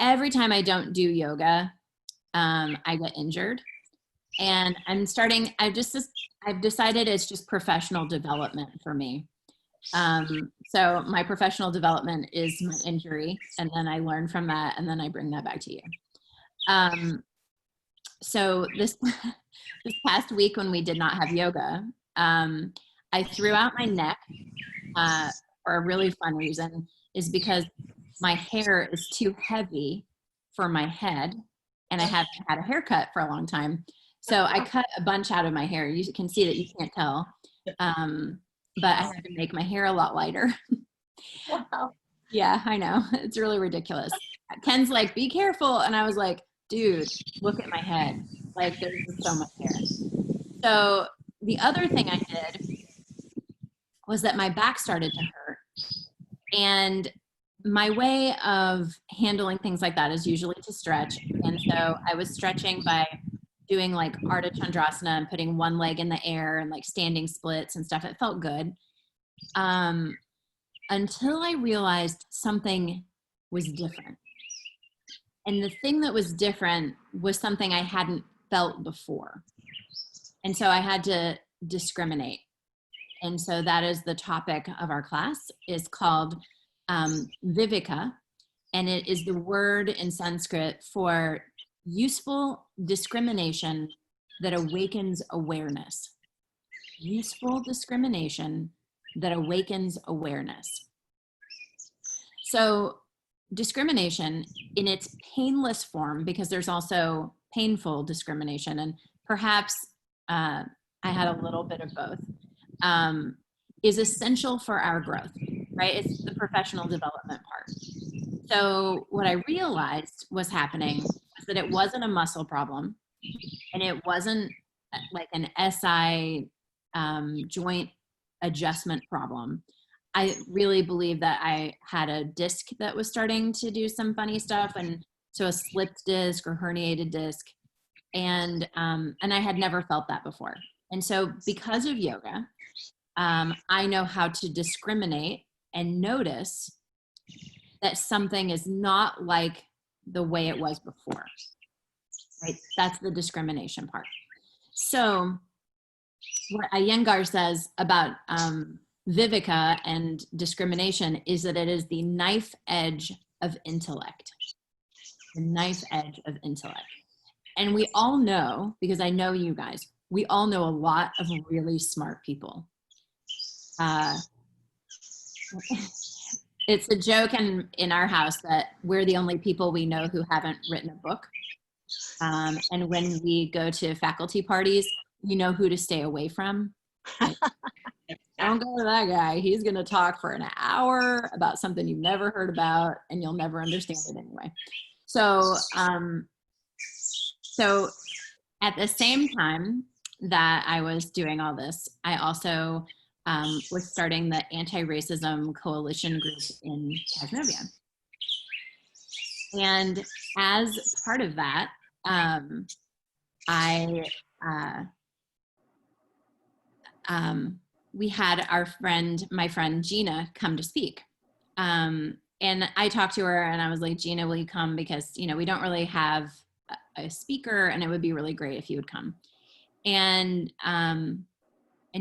every time I don't do yoga, I get injured. And I've decided it's just professional development for me. So my professional development is my injury, and then I learn from that, and then I bring that back to you. So this past week when we did not have yoga, I threw out my neck for a really fun reason, is because my hair is too heavy for my head, and I haven't had a haircut for a long time. So I cut a bunch out of my hair. You can see that you can't tell. But I had to make my hair a lot lighter. Wow. Yeah, I know. It's really ridiculous. Ken's like, be careful. And I was like, dude, look at my head. Like, there's just so much hair. So the other thing I did was that my back started to hurt. And my way of handling things like that is usually to stretch. And so I was stretching by doing like Ardha Chandrasana and putting one leg in the air and like standing splits and stuff. It felt good. Until I realized something was different. And the thing that was different was something I hadn't felt before. And so I had to discriminate. And so that is the topic of our class. Is called Viveka. And it is the word in Sanskrit for useful discrimination that awakens awareness. Useful discrimination that awakens awareness. So discrimination in its painless form, because there's also painful discrimination, and perhaps I had a little bit of both, is essential for our growth, right? It's the professional development part. So what I realized was happening was that it wasn't a muscle problem, and it wasn't like an SI joint adjustment problem. I really believe that I had a disc that was starting to do some funny stuff, and so a slipped disc or herniated disc, and I had never felt that before. And so because of yoga, I know how to discriminate and notice that something is not like the way it was before, right? That's the discrimination part. So what Iyengar says about Viveka and discrimination is that it is the knife edge of intellect. The knife edge of intellect. And we all know, because I know you guys, we all know a lot of really smart people. It's a joke in our house that we're the only people we know who haven't written a book. And when we go to faculty parties, you know who to stay away from. Don't go to that guy. He's going to talk for an hour about something you've never heard about, and you'll never understand it anyway. So, so at the same time that I was doing all this, I also was starting the anti-racism coalition group in Tasmania. And as part of that, we had my friend Gina come to speak. And I talked to her and I was like, Gina, will you come? Because, you know, we don't really have a speaker, and it would be really great if you would come. And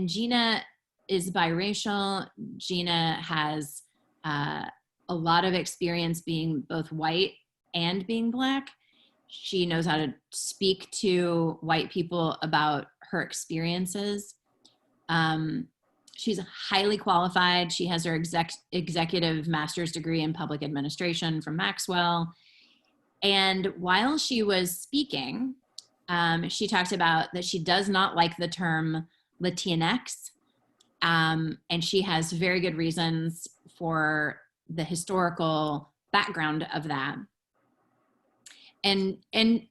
Gina is biracial. Gina has a lot of experience being both white and being Black. She knows how to speak to white people about her experiences. She's highly qualified. She has her executive master's degree in public administration from Maxwell. And while she was speaking, she talked about that she does not like the term Latinx. And she has very good reasons for the historical background of that. And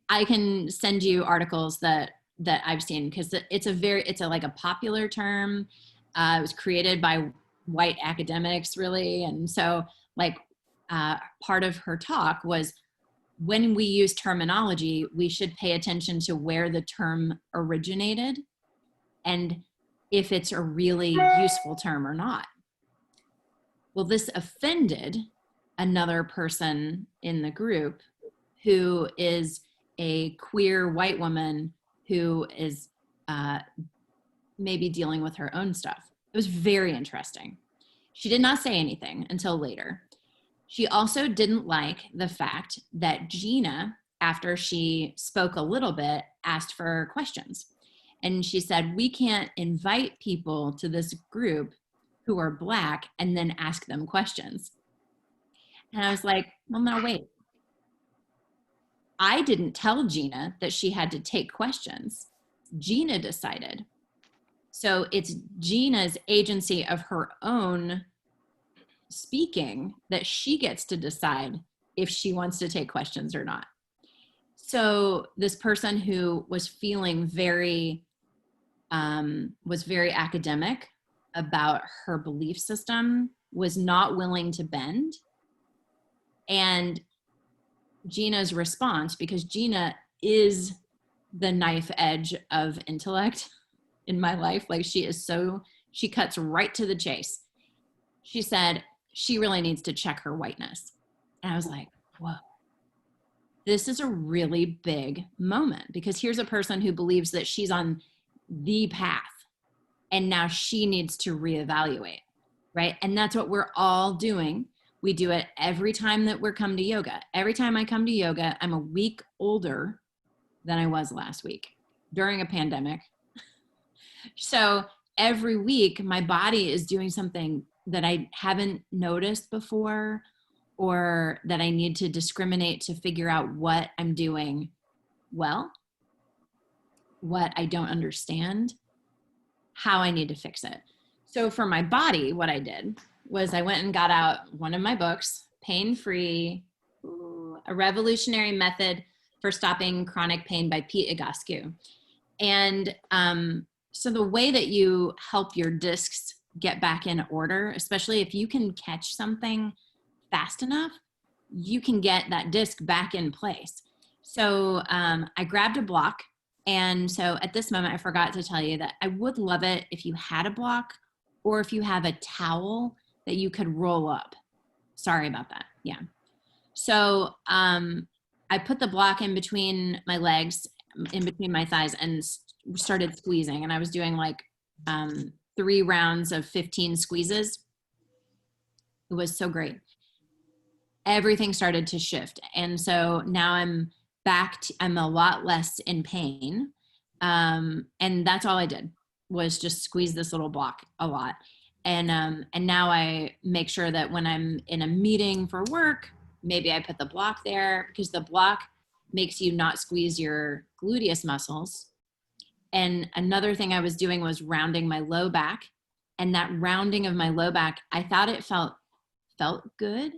I can send you articles that I've seen, because it's like a popular term. It was created by white academics, really. And so like part of her talk was, when we use terminology, we should pay attention to where the term originated and if it's a really useful term or not. Well, this offended another person in the group who is a queer white woman who is maybe dealing with her own stuff. It was very interesting. She did not say anything until later. She also didn't like the fact that Gina, after she spoke a little bit, asked for questions. And she said, we can't invite people to this group who are Black and then ask them questions. And I was like, well, no, wait. I didn't tell Gina that she had to take questions. Gina decided. So it's Gina's agency of her own speaking that she gets to decide if she wants to take questions or not. So this person who was feeling very academic about her belief system was not willing to bend. And Gina's response, because Gina is the knife edge of intellect in my life, like she cuts right to the chase. She said she really needs to check her whiteness. And I was like, whoa, this is a really big moment, because here's a person who believes that she's on the path and now she needs to reevaluate, right? And that's what we're all doing. We do it every time that we're come to yoga. Every time I come to yoga, I'm a week older than I was last week during a pandemic. So every week my body is doing something that I haven't noticed before, or that I need to discriminate to figure out what I'm doing well, what I don't understand, how I need to fix it. So for my body, what I did was I went and got out one of my books, Pain Free, A Revolutionary Method for Stopping Chronic Pain by Pete Egoscue. And so the way that you help your discs get back in order, especially if you can catch something fast enough, you can get that disc back in place. So I grabbed a block. And so at this moment, I forgot to tell you that I would love it if you had a block, or if you have a towel that you could roll up. Sorry about that. Yeah. So I put the block in between my legs, in between my thighs, and started squeezing. And I was doing like 3 rounds of 15 squeezes. It was so great. Everything started to shift. And so now I'm back I'm a lot less in pain. And that's all I did, was just squeeze this little block a lot. And now I make sure that when I'm in a meeting for work, maybe I put the block there, because the block makes you not squeeze your gluteus muscles. And another thing I was doing was rounding my low back. And that rounding of my low back, I thought it felt good.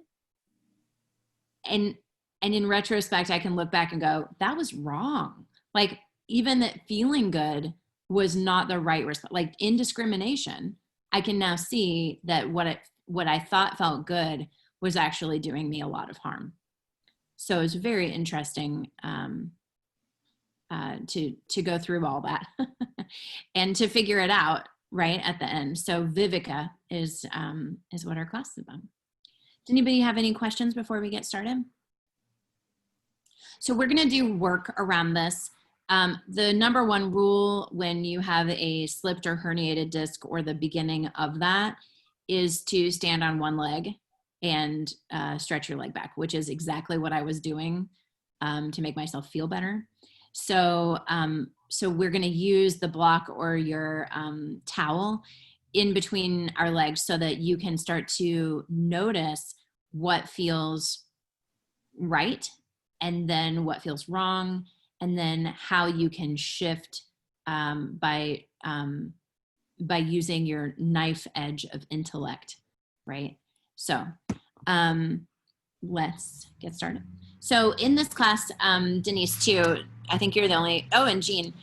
And in retrospect, I can look back and go, that was wrong. Like, even that feeling good was not the right response. Like, in discrimination, I can now see that what I thought felt good was actually doing me a lot of harm. So it was very interesting to go through all that and to figure it out right at the end. So Viveka is what our class is about. Does anybody have any questions before we get started? So we're going to do work around this. The number one rule when you have a slipped or herniated disc, or the beginning of that, is to stand on one leg and stretch your leg back, which is exactly what I was doing to make myself feel better. So we're going to use the block or your towel in between our legs so that you can start to notice what feels right, and then what feels wrong, and then how you can shift by using your knife edge of intellect, right? So let's get started. So in this class, Denise too, I think you're the only, oh, and Jean,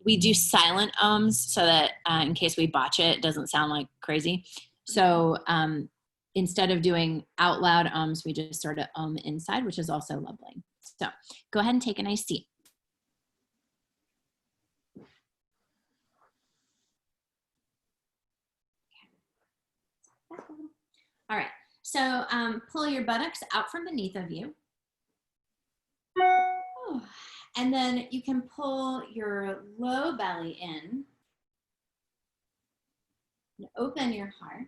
we do silent ums so that in case we botch it, it doesn't sound like crazy. So instead of doing out loud ums, we just sort of inside, which is also lovely. So go ahead and take a nice seat. All right, so pull your buttocks out from beneath of you. And then you can pull your low belly in and open your heart.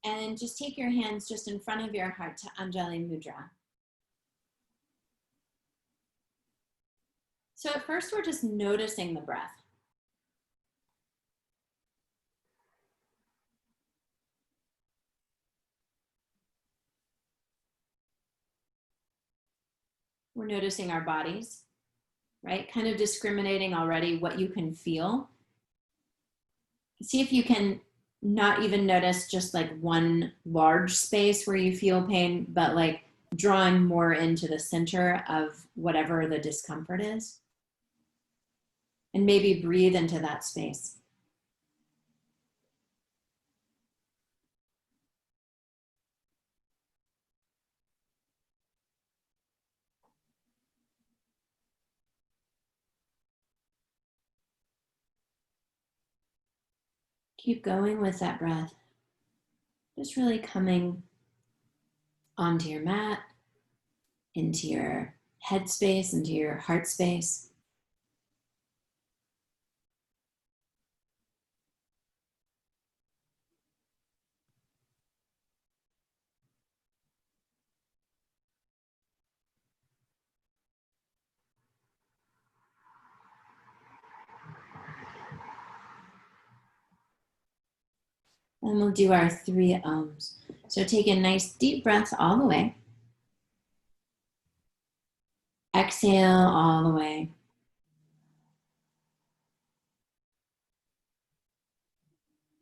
And just take your hands just in front of your heart to Anjali Mudra. So at first we're just noticing the breath. We're noticing our bodies, right? Kind of discriminating already what you can feel. See if you can not even notice just like one large space where you feel pain, but like drawing more into the center of whatever the discomfort is. And maybe breathe into that space. Keep going with that breath. Just really coming onto your mat, into your head space, into your heart space. And we'll do our 3 ums. So take a nice deep breath all the way. Exhale all the way.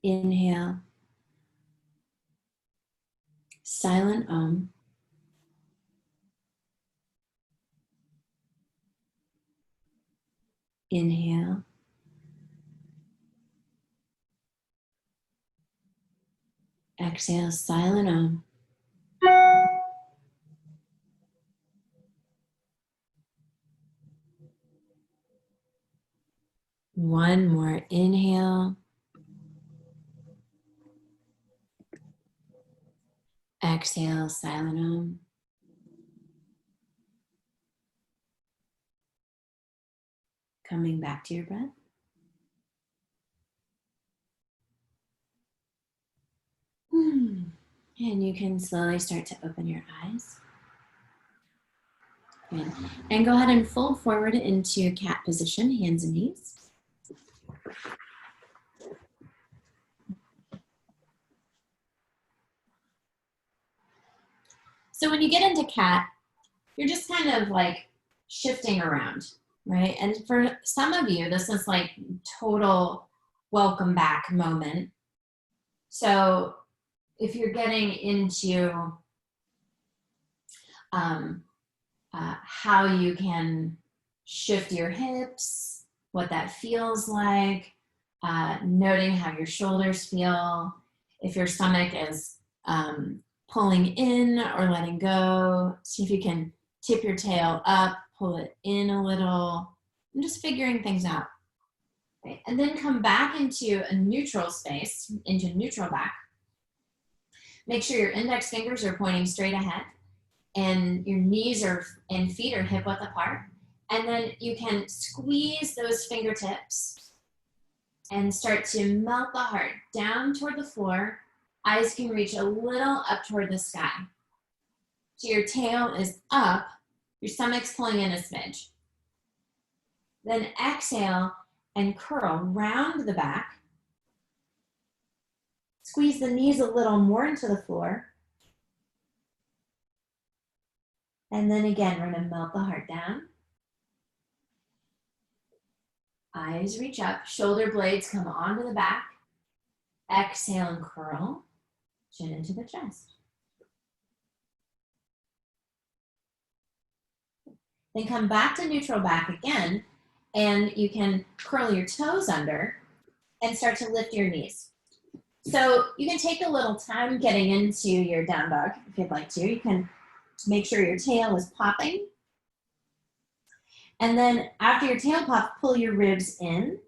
Inhale. Silent Inhale. Exhale, silent One more inhale. Exhale, silent Coming back to your breath. And you can slowly start to open your eyes. Good. And go ahead and fold forward into cat position, hands and knees. So when you get into cat, you're just kind of like shifting around, right? And for some of you, this is like total welcome back moment. So if you're getting into how you can shift your hips, what that feels like, noting how your shoulders feel, if your stomach is pulling in or letting go, see if you can tip your tail up, pull it in a little, and just figuring things out. Okay. And then come back into a neutral space, into neutral back. Make sure your index fingers are pointing straight ahead and your knees and feet are hip width apart. And then you can squeeze those fingertips and start to melt the heart down toward the floor. Eyes can reach a little up toward the sky. So your tail is up, your stomach's pulling in a smidge. Then exhale and curl round the back. Squeeze the knees a little more into the floor. And then again, we're gonna melt the heart down. Eyes reach up, shoulder blades come onto the back. Exhale and curl, chin into the chest. Then come back to neutral back again, and you can curl your toes under and start to lift your knees. So you can take a little time getting into your down dog if you'd like to. You can make sure your tail is popping. And then after your tail pop, pull your ribs in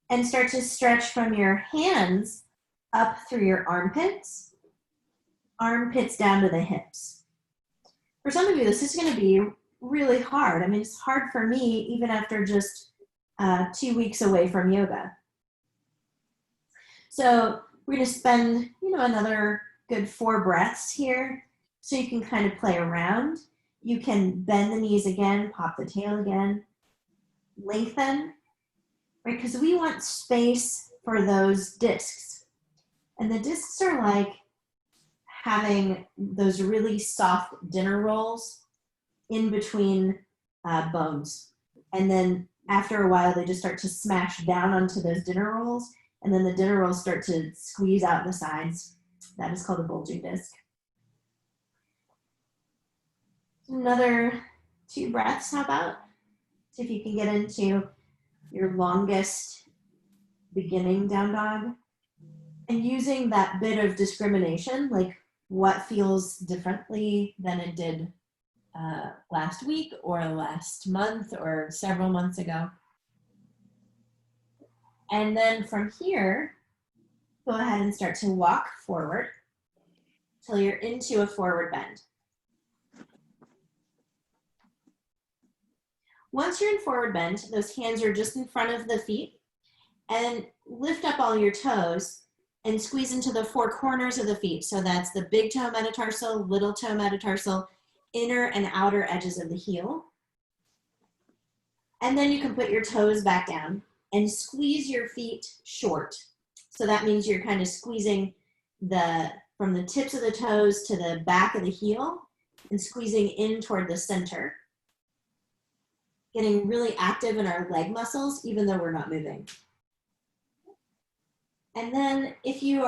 and start to stretch from your hands up through your armpits down to the hips. For some of you, this is going to be really hard. I mean, it's hard for me even after just 2 weeks away from yoga. So we're going to spend, another good 4 breaths here so you can kind of play around. You can bend the knees again, pop the tail again, lengthen, right? Because we want space for those discs. And the discs are like having those really soft dinner rolls in between bones. And then after a while, they just start to smash down onto those dinner rolls. And then the dinner rolls start to squeeze out the sides. That is called a bulging disc. Another 2 breaths, how about? See if you can get into your longest beginning down dog. And using that bit of discrimination, like what feels differently than it did last week or last month or several months ago. And then from here, go ahead and start to walk forward till you're into a forward bend. Once you're in forward bend, those hands are just in front of the feet, and lift up all your toes and squeeze into the 4 corners of the feet. So that's the big toe metatarsal, little toe metatarsal, inner and outer edges of the heel. And then you can put your toes back down and squeeze your feet short. So that means you're kind of squeezing from the tips of the toes to the back of the heel and squeezing in toward the center. Getting really active in our leg muscles, even though we're not moving. And then if you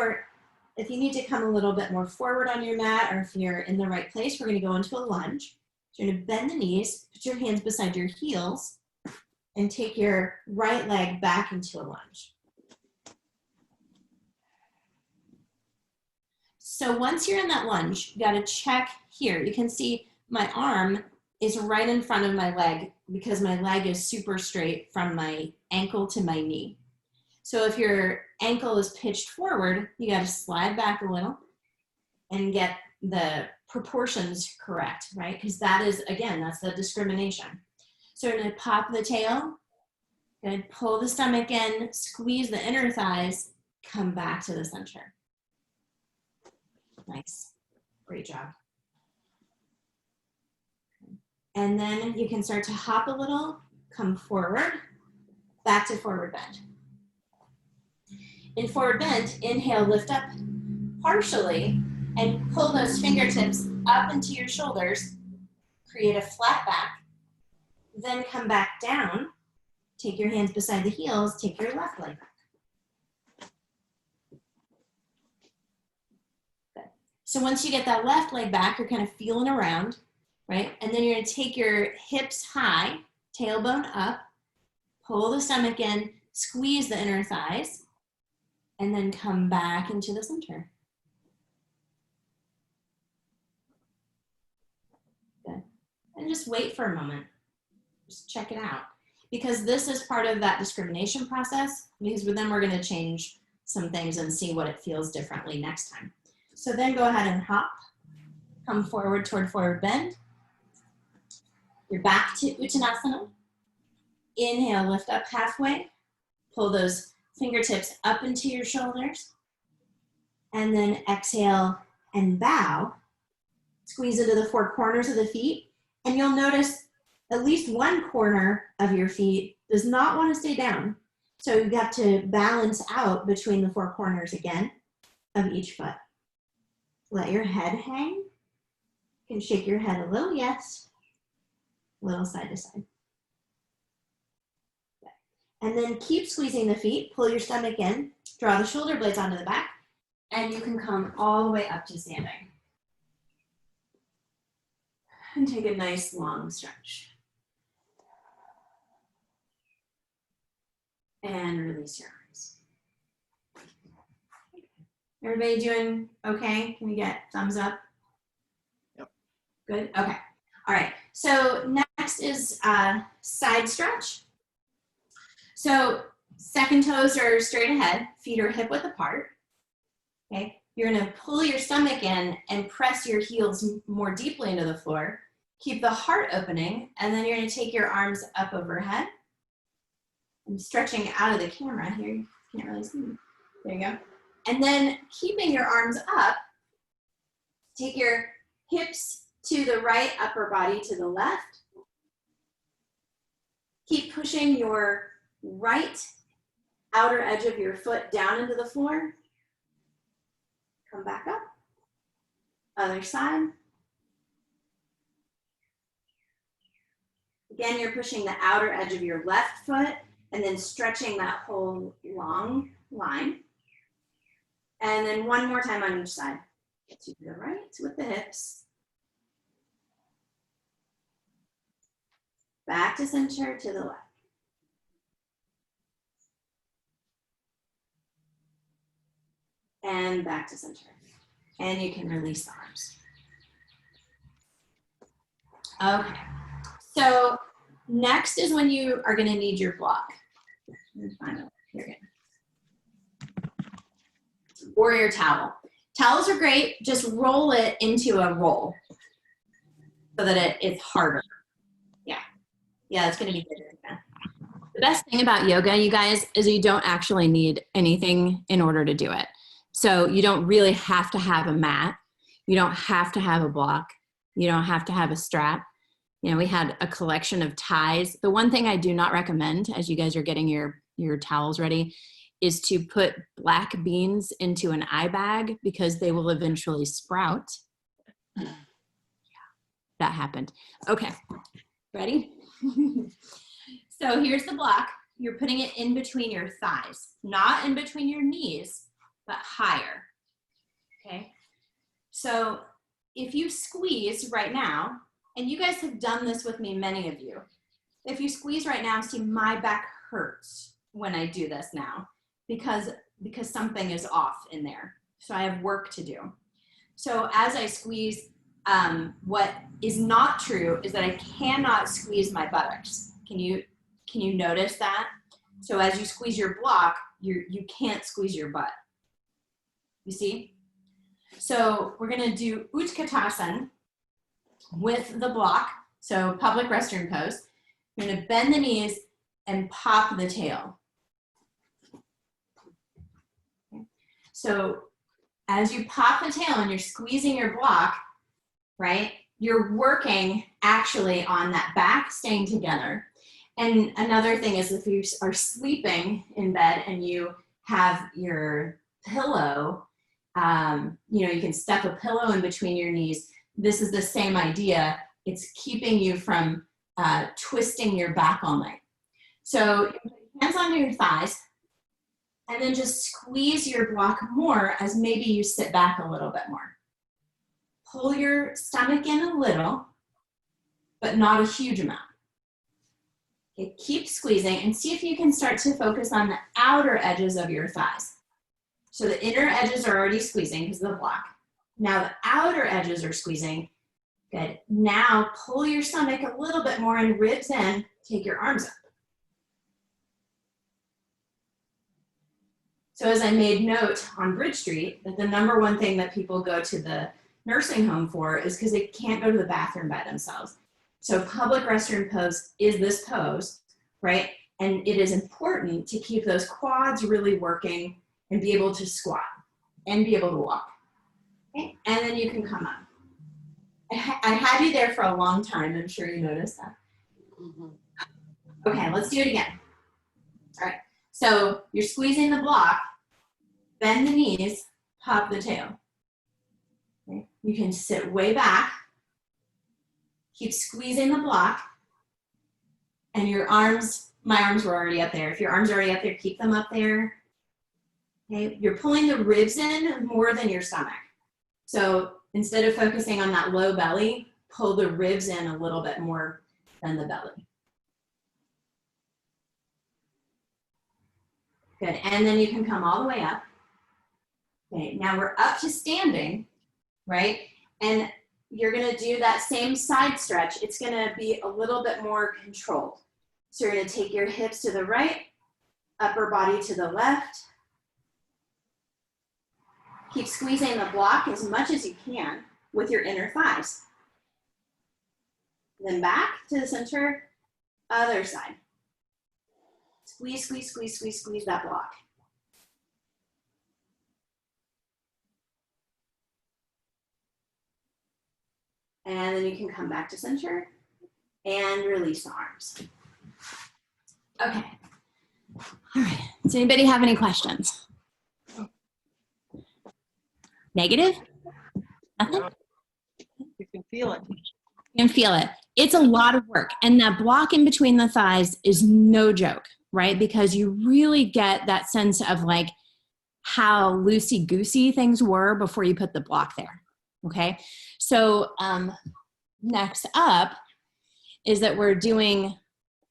need to come a little bit more forward on your mat, or if you're in the right place, we're going to go into a lunge. So you're going to bend the knees, put your hands beside your heels, and take your right leg back into a lunge. So once you're in that lunge, you got to check here. You can see my arm is right in front of my leg because my leg is super straight from my ankle to my knee. So if your ankle is pitched forward, you got to slide back a little and get the proportions correct, right? Because that is, again, that's the discrimination. So we're going to pop the tail, going to pull the stomach in, squeeze the inner thighs, come back to the center. Nice. Great job. And then you can start to hop a little, come forward, back to forward bend. In forward bend, inhale, lift up partially, and pull those fingertips up into your shoulders, create a flat back, then come back down, take your hands beside the heels, take your left leg back. Good. So once you get that left leg back, you're kind of feeling around, right? And then you're gonna take your hips high, tailbone up, pull the stomach in, squeeze the inner thighs, and then come back into the center. Good. And just wait for a moment. Just check it out. Because this is part of that discrimination process, because then we're going to change some things and see what it feels differently next time. So then go ahead and hop. Come forward toward forward bend. You're back to Uttanasana. Inhale, lift up halfway. Pull those fingertips up into your shoulders, and then exhale and bow. Squeeze into the 4 corners of the feet, and you'll notice at least one corner of your feet does not want to stay down. So you've got to balance out between the 4 corners again of each foot. Let your head hang. You can shake your head a little, yes, a little side to side. And then keep squeezing the feet, pull your stomach in, draw the shoulder blades onto the back, and you can come all the way up to standing. And take a nice long stretch. And release your arms. Everybody doing okay? Can we get thumbs up? Yep. Good, okay. All right, so next is side stretch. So second toes are straight ahead, feet are hip width apart, okay? You're gonna pull your stomach in and press your heels more deeply into the floor. Keep the heart opening, and then you're going to take your arms up overhead. I'm stretching out of the camera here. You can't really see me. There you go. And then keeping your arms up, take your hips to the right, upper body to the left. Keep pushing your right outer edge of your foot down into the floor. Come back up. Other side. Again, you're pushing the outer edge of your left foot and then stretching that whole long line. And then one more time on each side. To the right with the hips. Back to center to the left. And back to center. And you can release the arms. Okay. So next is when you are going to need your block. Here again. Warrior towel. Towels are great. Just roll it into a roll so that it's harder. Yeah, it's going to be good. The best thing about yoga, you guys, is you don't actually need anything in order to do it. So you don't really have to have a mat. You don't have to have a block. You don't have to have a strap. You know, we had a collection of ties. The one thing I do not recommend as you guys are getting your towels ready is to put black beans into an eye bag because they will eventually sprout. Yeah, that happened. Okay, ready? So here's the block. You're putting it in between your thighs, not in between your knees, but higher, okay? So if you squeeze right now, and you guys have done this with me, many of you, if you squeeze right now, see my back hurts when I do this now because something is off in there. So I have work to do. So as I squeeze, what is not true is that I cannot squeeze my buttocks. Can you notice that? So as you squeeze your block, you can't squeeze your butt. You see? So we're gonna do Utkatasana with the block. So public restroom pose. You're gonna bend the knees and pop the tail. Okay. So as you pop the tail and you're squeezing your block, right? You're working actually on that back staying together. And another thing is if you are sleeping in bed and you have your pillow, you can stuff a pillow in between your knees. This is the same idea. It's keeping you from twisting your back all night. So hands on your thighs and then just squeeze your block more as maybe you sit back a little bit more. Pull your stomach in a little, but not a huge amount. Okay, keep squeezing and see if you can start to focus on the outer edges of your thighs. So the inner edges are already squeezing because of the block. Now the outer edges are squeezing. Good. Now pull your stomach a little bit more and ribs in. Take your arms up. So as I made note on Bridge Street, that the number one thing that people go to the nursing home for is because they can't go to the bathroom by themselves. So public restroom pose is this pose, right? And it is important to keep those quads really working and be able to squat and be able to walk. Okay? And then you can come up. I had you there for a long time. I'm sure you noticed that. Mm-hmm. Okay, let's do it again. All right, so you're squeezing the block, bend the knees, pop the tail. Okay? You can sit way back, keep squeezing the block, and your arms, my arms were already up there. If your arms are already up there, keep them up there. Okay? You're pulling the ribs in more than your stomach. So instead of focusing on that low belly, pull the ribs in a little bit more than the belly. Good, and then you can come all the way up. Okay, now we're up to standing, right? And you're gonna do that same side stretch. It's gonna be a little bit more controlled. So you're gonna take your hips to the right, upper body to the left. Keep squeezing the block as much as you can with your inner thighs. Then back to the center, other side. Squeeze, squeeze, squeeze, squeeze, squeeze that block. And then you can come back to center and release the arms. Okay. All right. Does anybody have any questions? Negative? Nothing? You can feel it. You can feel it. It's a lot of work. And that block in between the thighs is no joke, right? Because you really get that sense of like how loosey-goosey things were before you put the block there, okay? So next up is that we're doing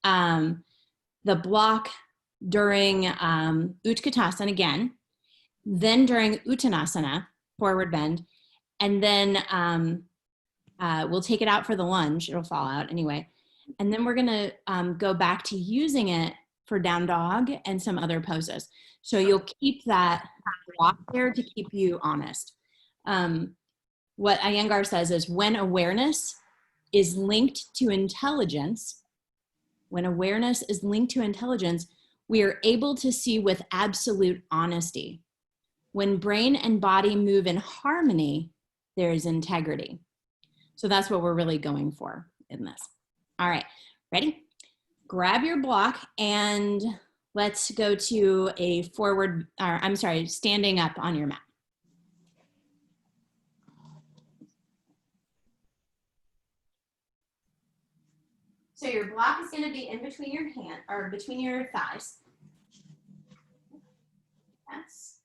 the block during Utkatasana again, then during Uttanasana, forward bend, and then we'll take it out for the lunge. It'll fall out anyway. And then we're gonna go back to using it for down dog and some other poses. So you'll keep that block there to keep you honest. What Iyengar says is when awareness is linked to intelligence, we are able to see with absolute honesty. When brain and body move in harmony, there is integrity. So that's what we're really going for in this. All right, ready? Grab your block and let's go to a forward, or I'm sorry, standing up on your mat. So your block is going to be in between your hand or between your thighs. Yes.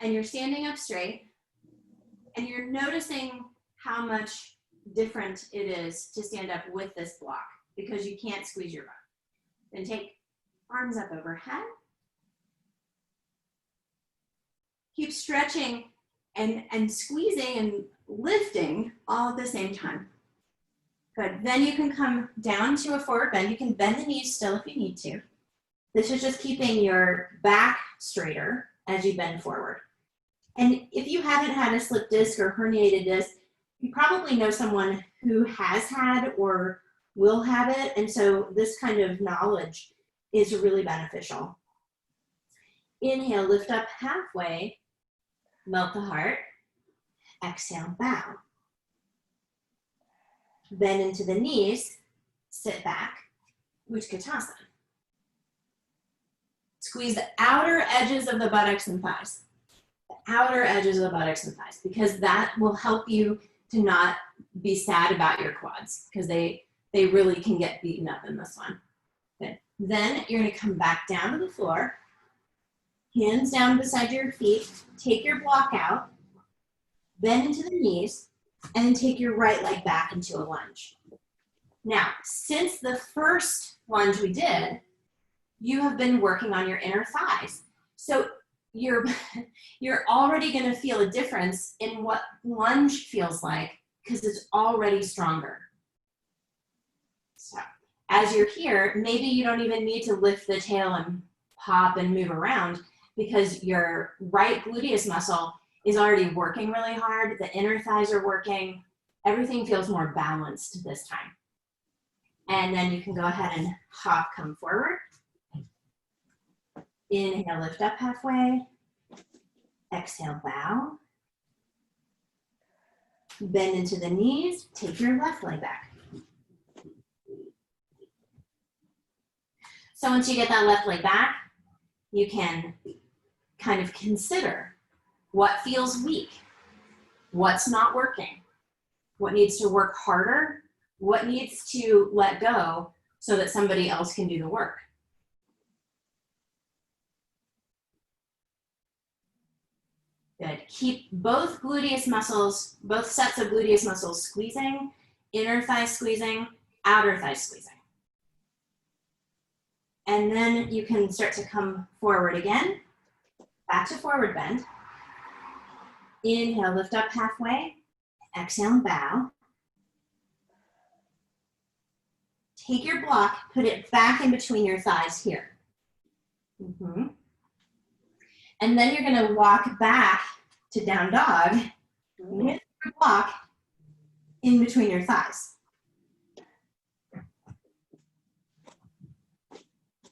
And you're standing up straight and you're noticing how much different it is to stand up with this block because you can't squeeze your butt. Then take arms up overhead. Keep stretching and squeezing and lifting all at the same time. Good. Then you can come down to a forward bend. You can bend the knees still if you need to. This is just keeping your back straighter as you bend forward. And if you haven't had a slip disc or herniated disc, you probably know someone who has had or will have it. And so this kind of knowledge is really beneficial. Inhale, lift up halfway, melt the heart. Exhale, bow. Bend into the knees, sit back, Utkatasana. Squeeze the outer edges of the buttocks and thighs. The outer edges of the buttocks and thighs, because that will help you to not be sad about your quads, because they really can get beaten up in this one. Good. Then you're gonna come back down to the floor, hands down beside your feet, take your block out, bend into the knees, and then take your right leg back into a lunge. Now, since the first lunge we did, you have been working on your inner thighs. So you're already gonna feel a difference in what lunge feels like because it's already stronger. So as you're here, maybe you don't even need to lift the tail and pop and move around because your right gluteus muscle is already working really hard. The inner thighs are working. Everything feels more balanced this time. And then you can go ahead and hop, come forward. Inhale, lift up halfway. Exhale, bow. Bend into the knees. Take your left leg back. So once you get that left leg back, you can kind of consider what feels weak, what's not working, what needs to work harder, what needs to let go so that somebody else can do the work. Good. Keep both gluteus muscles, both sets of gluteus muscles squeezing, inner thigh squeezing, outer thigh squeezing. And then you can start to come forward again, back to forward bend. Inhale, lift up halfway. Exhale and bow. Take your block, put it back in between your thighs here. And then you're gonna walk back to down dog with your block in between your thighs.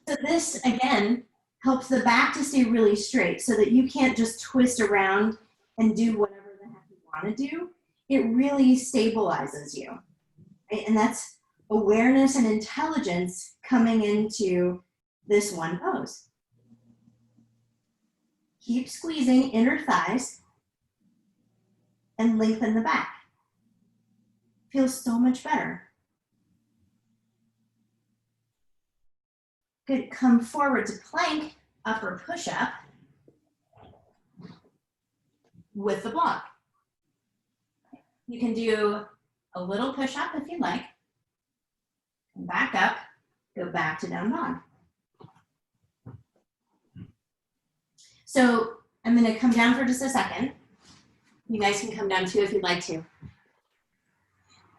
So this, again, helps the back to stay really straight so that you can't just twist around and do whatever the heck you want to do. It really stabilizes you. Right? And that's awareness and intelligence coming into this one pose. Keep squeezing inner thighs and lengthen the back. Feels so much better. Good, come forward to plank, upper push-up with the block. You can do a little push-up if you'd like. Come back up, go back to down dog. So I'm gonna come down for just a second. You guys can come down too if you'd like to.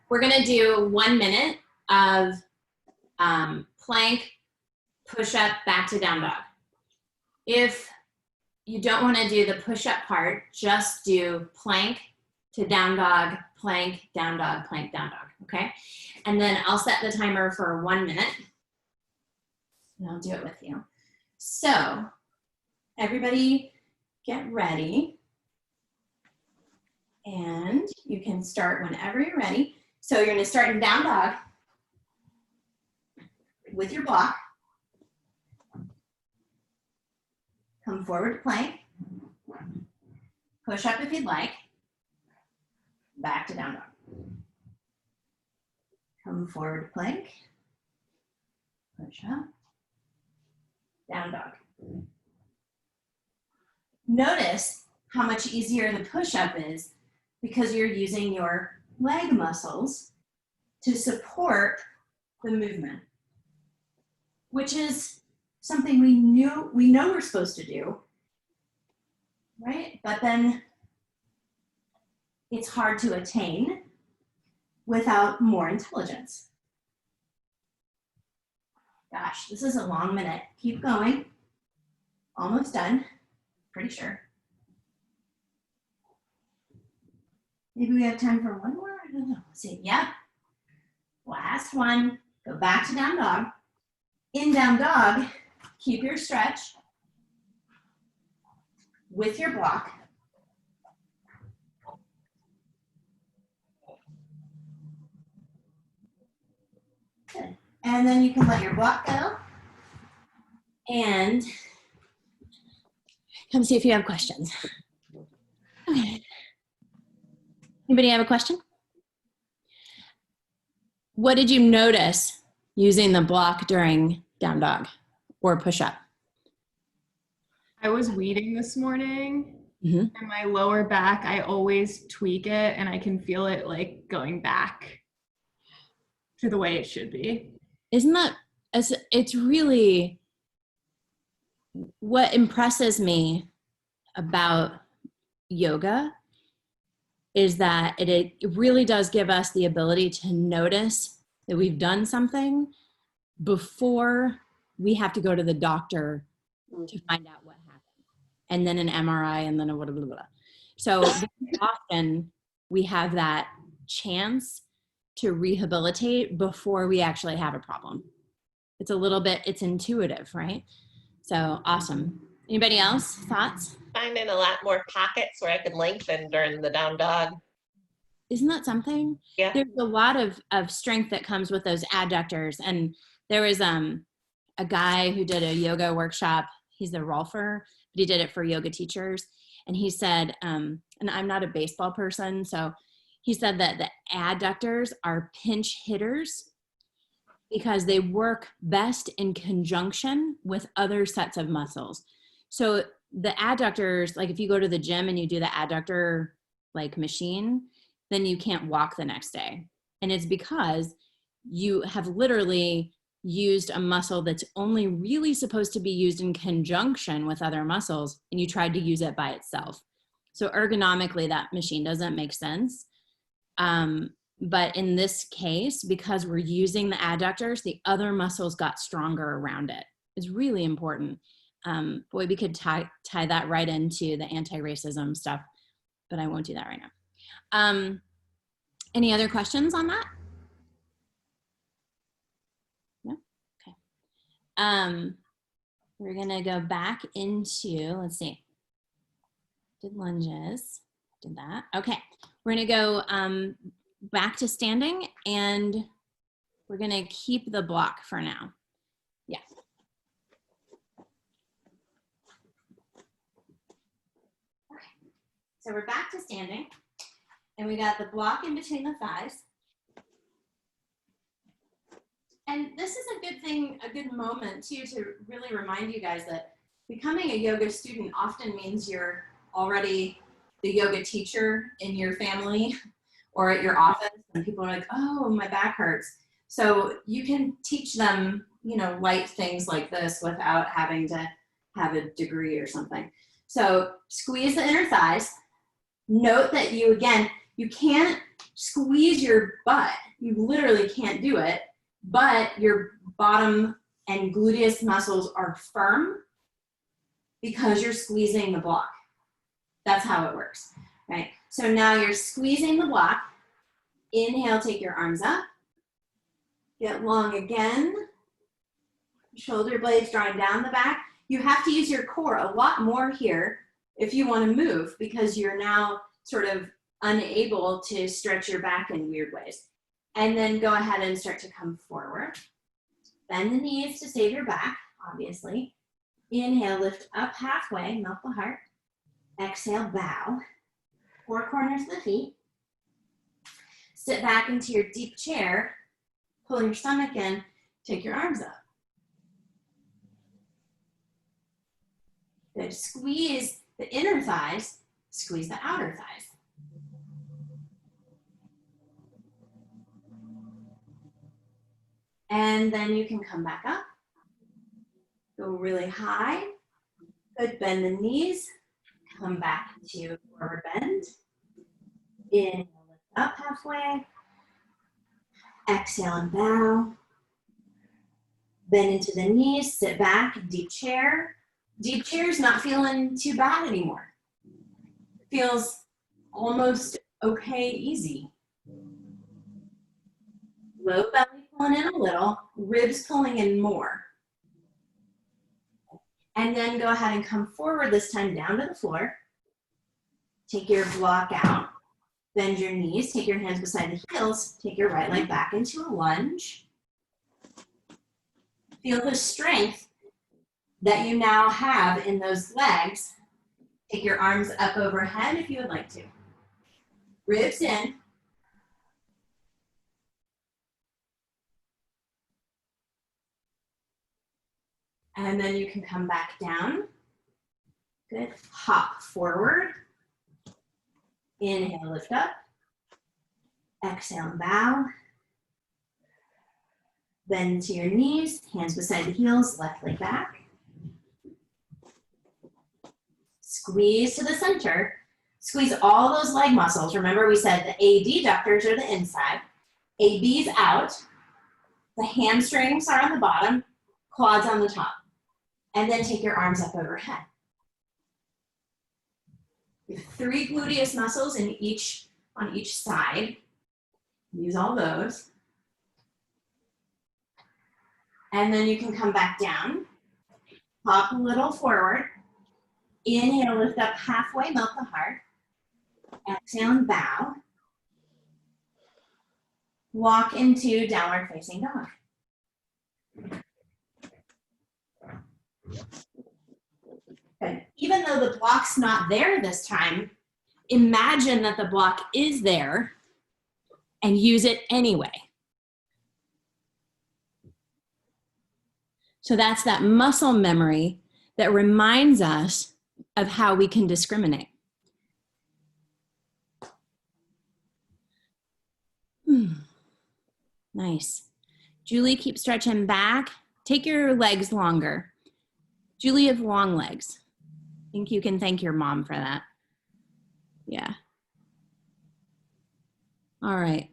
We're gonna do 1 minute of plank, push-up, back to down dog. If you don't wanna do the push-up part, just do plank to down dog, plank, down dog, plank, down dog, okay? And then I'll set the timer for 1 minute. And I'll do it with you. So, everybody get ready. And you can start whenever you're ready. So you're gonna start in down dog with your block. Come forward to plank. Push up if you'd like. Back to down dog. Come forward to plank. Push up. Down dog. Notice how much easier the push-up is because you're using your leg muscles to support the movement, which is something we know we're supposed to do, right? But then it's hard to attain without more intelligence. Gosh, this is a long minute. Keep going. Almost done, pretty sure. Maybe we have time for one more, I don't know. Let's see, yep. Last one, go back to down dog. In down dog, keep your stretch with your block. Good. And then you can let your block go. And come see if you have questions. Okay. Anybody have a question? What did you notice using the block during down dog or push up? I was weeding this morning Mhm. and my lower back, I always tweak it and I can feel it like going back to the way it should be. Isn't that, it's really, what impresses me about yoga is that it really does give us the ability to notice that we've done something before we have to go to the doctor to find out what happened. And then an MRI and then a blah, blah, blah. So often we have that chance to rehabilitate before we actually have a problem. It's a little bit, it's intuitive, right? So awesome. Anybody else? Thoughts? Finding a lot more pockets where I could lengthen during the down dog. Isn't that something? Yeah. There's a lot of strength that comes with those adductors. And there was a guy who did a yoga workshop. He's a Rolfer, but he did it for yoga teachers. And he said, and I'm not a baseball person, so he said that the adductors are pinch hitters because they work best in conjunction with other sets of muscles. So the adductors, like if you go to the gym and you do the adductor like machine, then you can't walk the next day. And it's because you have literally used a muscle that's only really supposed to be used in conjunction with other muscles, and you tried to use it by itself. So ergonomically, that machine doesn't make sense. But in this case, because we're using the adductors, the other muscles got stronger around it. It's really important. Boy, we could tie that right into the anti-racism stuff, but I won't do that right now. Any other questions on that? No? Okay. We're gonna go back into, let's see, did lunges, did that. Okay, we're gonna go back to standing, and we're gonna keep the block for now. Yeah. Okay, so we're back to standing, and we got the block in between the thighs. And this is a good thing, a good moment too, to really remind you guys that becoming a yoga student often means you're already the yoga teacher in your family or at your office, and people are like, oh, my back hurts. So you can teach them, you know, light things like this without having to have a degree or something. So squeeze the inner thighs. Note that you, again, you can't squeeze your butt. You literally can't do it. But your bottom and gluteus muscles are firm because you're squeezing the block. That's how it works, right? So now you're squeezing the block. Inhale, take your arms up. Get long again. Shoulder blades drawing down the back. You have to use your core a lot more here if you want to move, because you're now sort of unable to stretch your back in weird ways. And then go ahead and start to come forward. Bend the knees to save your back, obviously. Inhale, lift up halfway, melt the heart. Exhale, bow. Four corners of the feet. Sit back into your deep chair. Pull your stomach in, take your arms up. Good, squeeze the inner thighs, squeeze the outer thighs. And then you can come back up. Go really high. Good, bend the knees. Come back to forward bend. Inhale, lift up halfway. Exhale and bow. Bend into the knees, sit back, deep chair. Deep chair is not feeling too bad anymore. It feels almost okay, easy. Low belly pulling in a little, ribs pulling in more. And then go ahead and come forward this time down to the floor. Take your block out. Bend your knees, take your hands beside the heels, take your right leg back into a lunge. Feel the strength that you now have in those legs. Take your arms up overhead if you would like to. Ribs in. And then you can come back down. Good. Hop forward. Inhale, lift up. Exhale and bow. Bend to your knees, hands beside the heels, left leg back. Squeeze to the center. Squeeze all those leg muscles. Remember we said the adductors are the inside. AB's out. The hamstrings are on the bottom, quads on the top. And then take your arms up overhead. You have 3 gluteus muscles on each side. Use all those. And then you can come back down. Hop a little forward. Inhale, lift up halfway, melt the heart. Exhale and bow. Walk into downward facing dog. Good. Even though the block's not there this time, imagine that the block is there and use it anyway. So that's that muscle memory that reminds us of how we can discriminate. Nice. Julie, keep stretching back. Take your legs longer. Julie, you have long legs. I think you can thank your mom for that. Yeah. All right.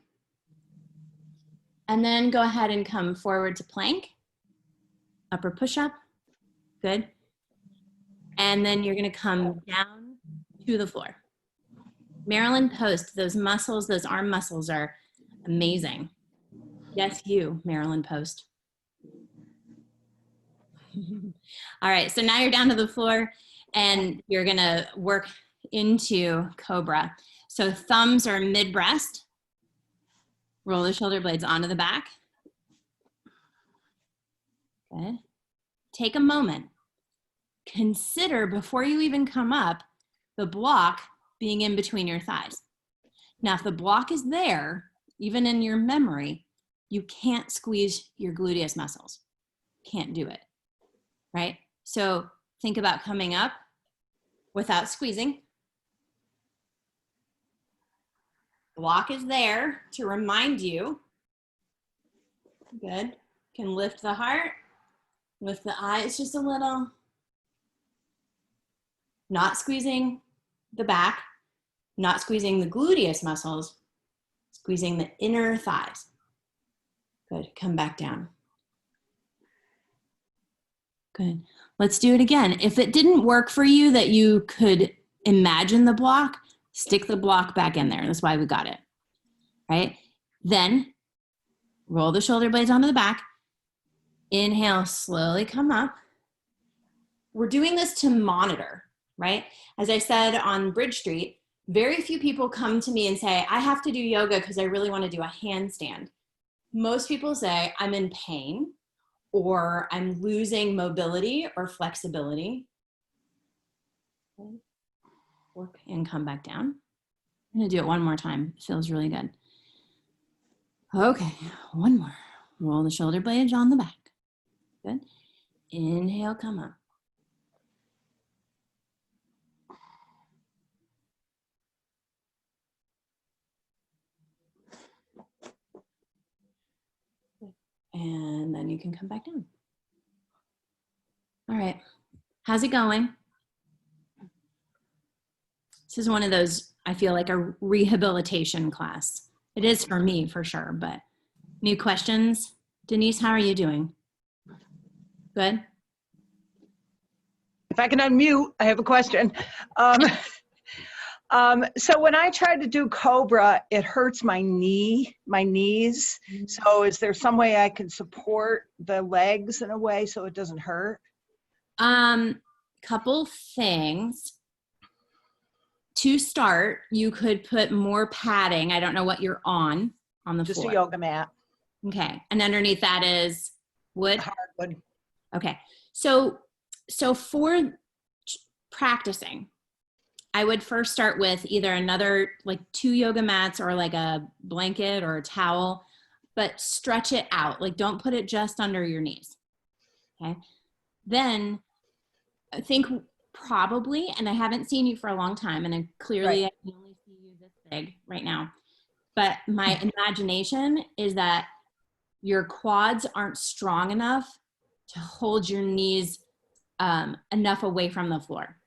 And then go ahead and come forward to plank. Upper push-up. Good. And then you're going to come down to the floor. Marilyn Post, those muscles, those arm muscles are amazing. Yes, you, Marilyn Post. All right, so now you're down to the floor and you're gonna work into cobra. So thumbs are mid-breast. Roll the shoulder blades onto the back. Good. Take a moment. Consider before you even come up, the block being in between your thighs. Now, if the block is there, even in your memory, you can't squeeze your gluteus muscles. Can't do it, right? So think about coming up without squeezing. Block is there to remind you. Good. Can lift the heart, lift the eyes just a little. Not squeezing the back, not squeezing the gluteus muscles, squeezing the inner thighs. Good. Come back down. Good. Let's do it again. If it didn't work for you that you could imagine the block, stick the block back in there. That's why we got it. Right? Then roll the shoulder blades onto the back. Inhale, slowly come up. We're doing this to monitor, right? As I said on Bridge Street, very few people come to me and say, I have to do yoga because I really want to do a handstand. Most people say, I'm in pain, or I'm losing mobility or flexibility. Work and come back down. I'm gonna do it one more time. It feels really good. Okay, one more. Roll the shoulder blades on the back. Good. Inhale, come up. And then you can come back down. All right, how's it going? This is one of those, I feel like a rehabilitation class. It is for me, for sure, but any questions? Denise, how are you doing? Good? If I can unmute, I have a question. So when I try to do Cobra, it hurts my knees. So is there some way I can support the legs in a way so it doesn't hurt? Couple things. To start, you could put more padding. I don't know what you're on the Just floor. a yoga mat. Okay, and underneath that is wood? Hardwood. Okay, so for practicing, I would first start with either another, like 2 yoga mats or like a blanket or a towel, but stretch it out. Like don't put it just under your knees, okay? Then I think probably, and I haven't seen you for a long time, and clearly Right. I can only see you this big right now, but my imagination is that your quads aren't strong enough to hold your knees enough away from the floor.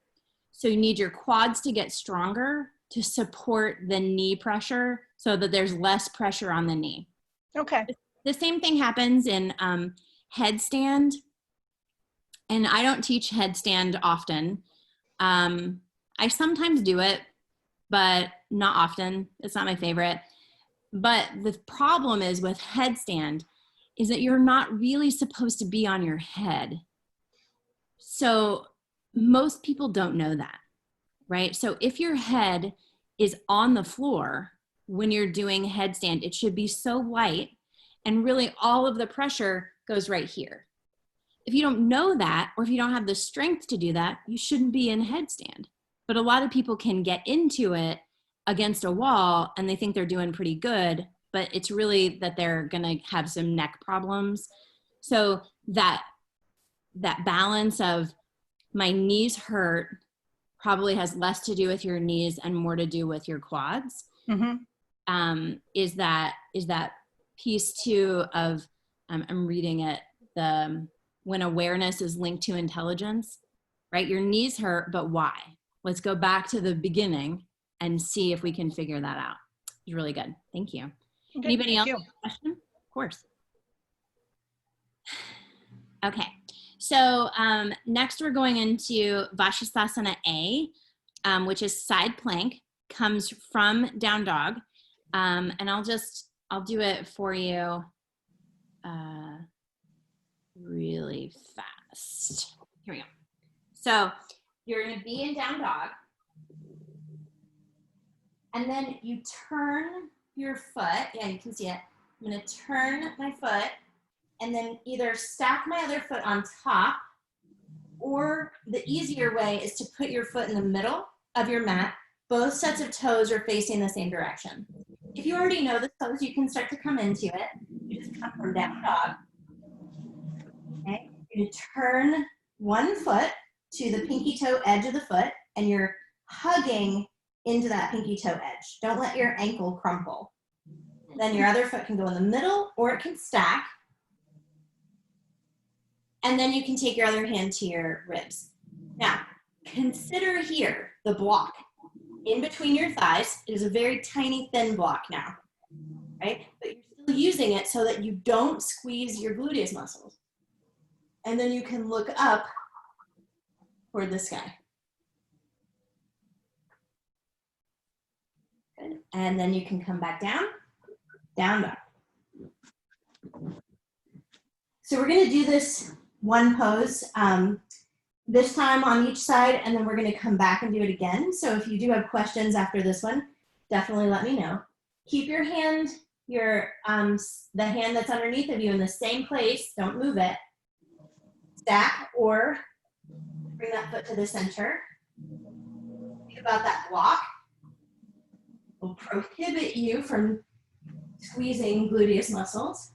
So you need your quads to get stronger to support the knee pressure so that there's less pressure on the knee. Okay. The same thing happens in headstand. And I don't teach headstand often. I sometimes do it, but not often. It's not my favorite. But the problem is with headstand is that you're not really supposed to be on your head. So most people don't know that, right? So if your head is on the floor when you're doing headstand, it should be so light, and really all of the pressure goes right here. If you don't know that, or if you don't have the strength to do that, you shouldn't be in headstand. But a lot of people can get into it against a wall and they think they're doing pretty good, but it's really that they're gonna have some neck problems. So that balance of my knees hurt probably has less to do with your knees and more to do with your quads. Mm-hmm. Is that piece too of, I'm reading it, when awareness is linked to intelligence, right? Your knees hurt, but why? Let's go back to the beginning and see if we can figure that out. It's really good. Thank you. Okay, Anybody else thank have a question? Of course. Okay, so next we're going into Vashisthasana A, which is side plank, comes from down dog. And I'll do it for you really fast. Here we go. So you're going to be in down dog. And then you turn your foot. Yeah, you can see it. I'm going to turn my foot and then either stack my other foot on top, or the easier way is to put your foot in the middle of your mat. Both sets of toes are facing the same direction. If you already know the pose, you can start to come into it. You just come from down dog. Okay. You turn one foot to the pinky toe edge of the foot, and you're hugging into that pinky toe edge. Don't let your ankle crumple. Then your other foot can go in the middle, or it can stack. And then you can take your other hand to your ribs. Now, consider here the block in between your thighs. It is a very tiny, thin block now, right? But you're still using it so that you don't squeeze your gluteus muscles. And then you can look up toward the sky. Good. And then you can come back down, down dog. So we're gonna do this one pose, this time on each side, and then we're gonna come back and do it again. So if you do have questions after this one, definitely let me know. Keep your hand, the hand that's underneath of you in the same place, don't move it. Stack or bring that foot to the center. Think about that block. Will prohibit you from squeezing gluteus muscles.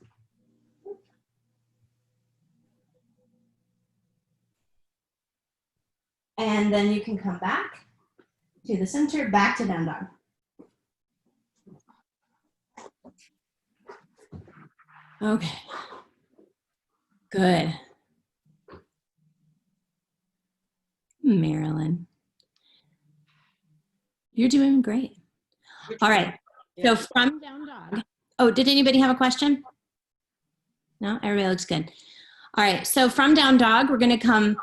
And then you can come back to the center, back to down dog. Okay. Good. Marilyn. You're doing great. All right. So from down dog. Oh, did anybody have a question? No, everybody looks good. All right. So from down dog, we're going to come.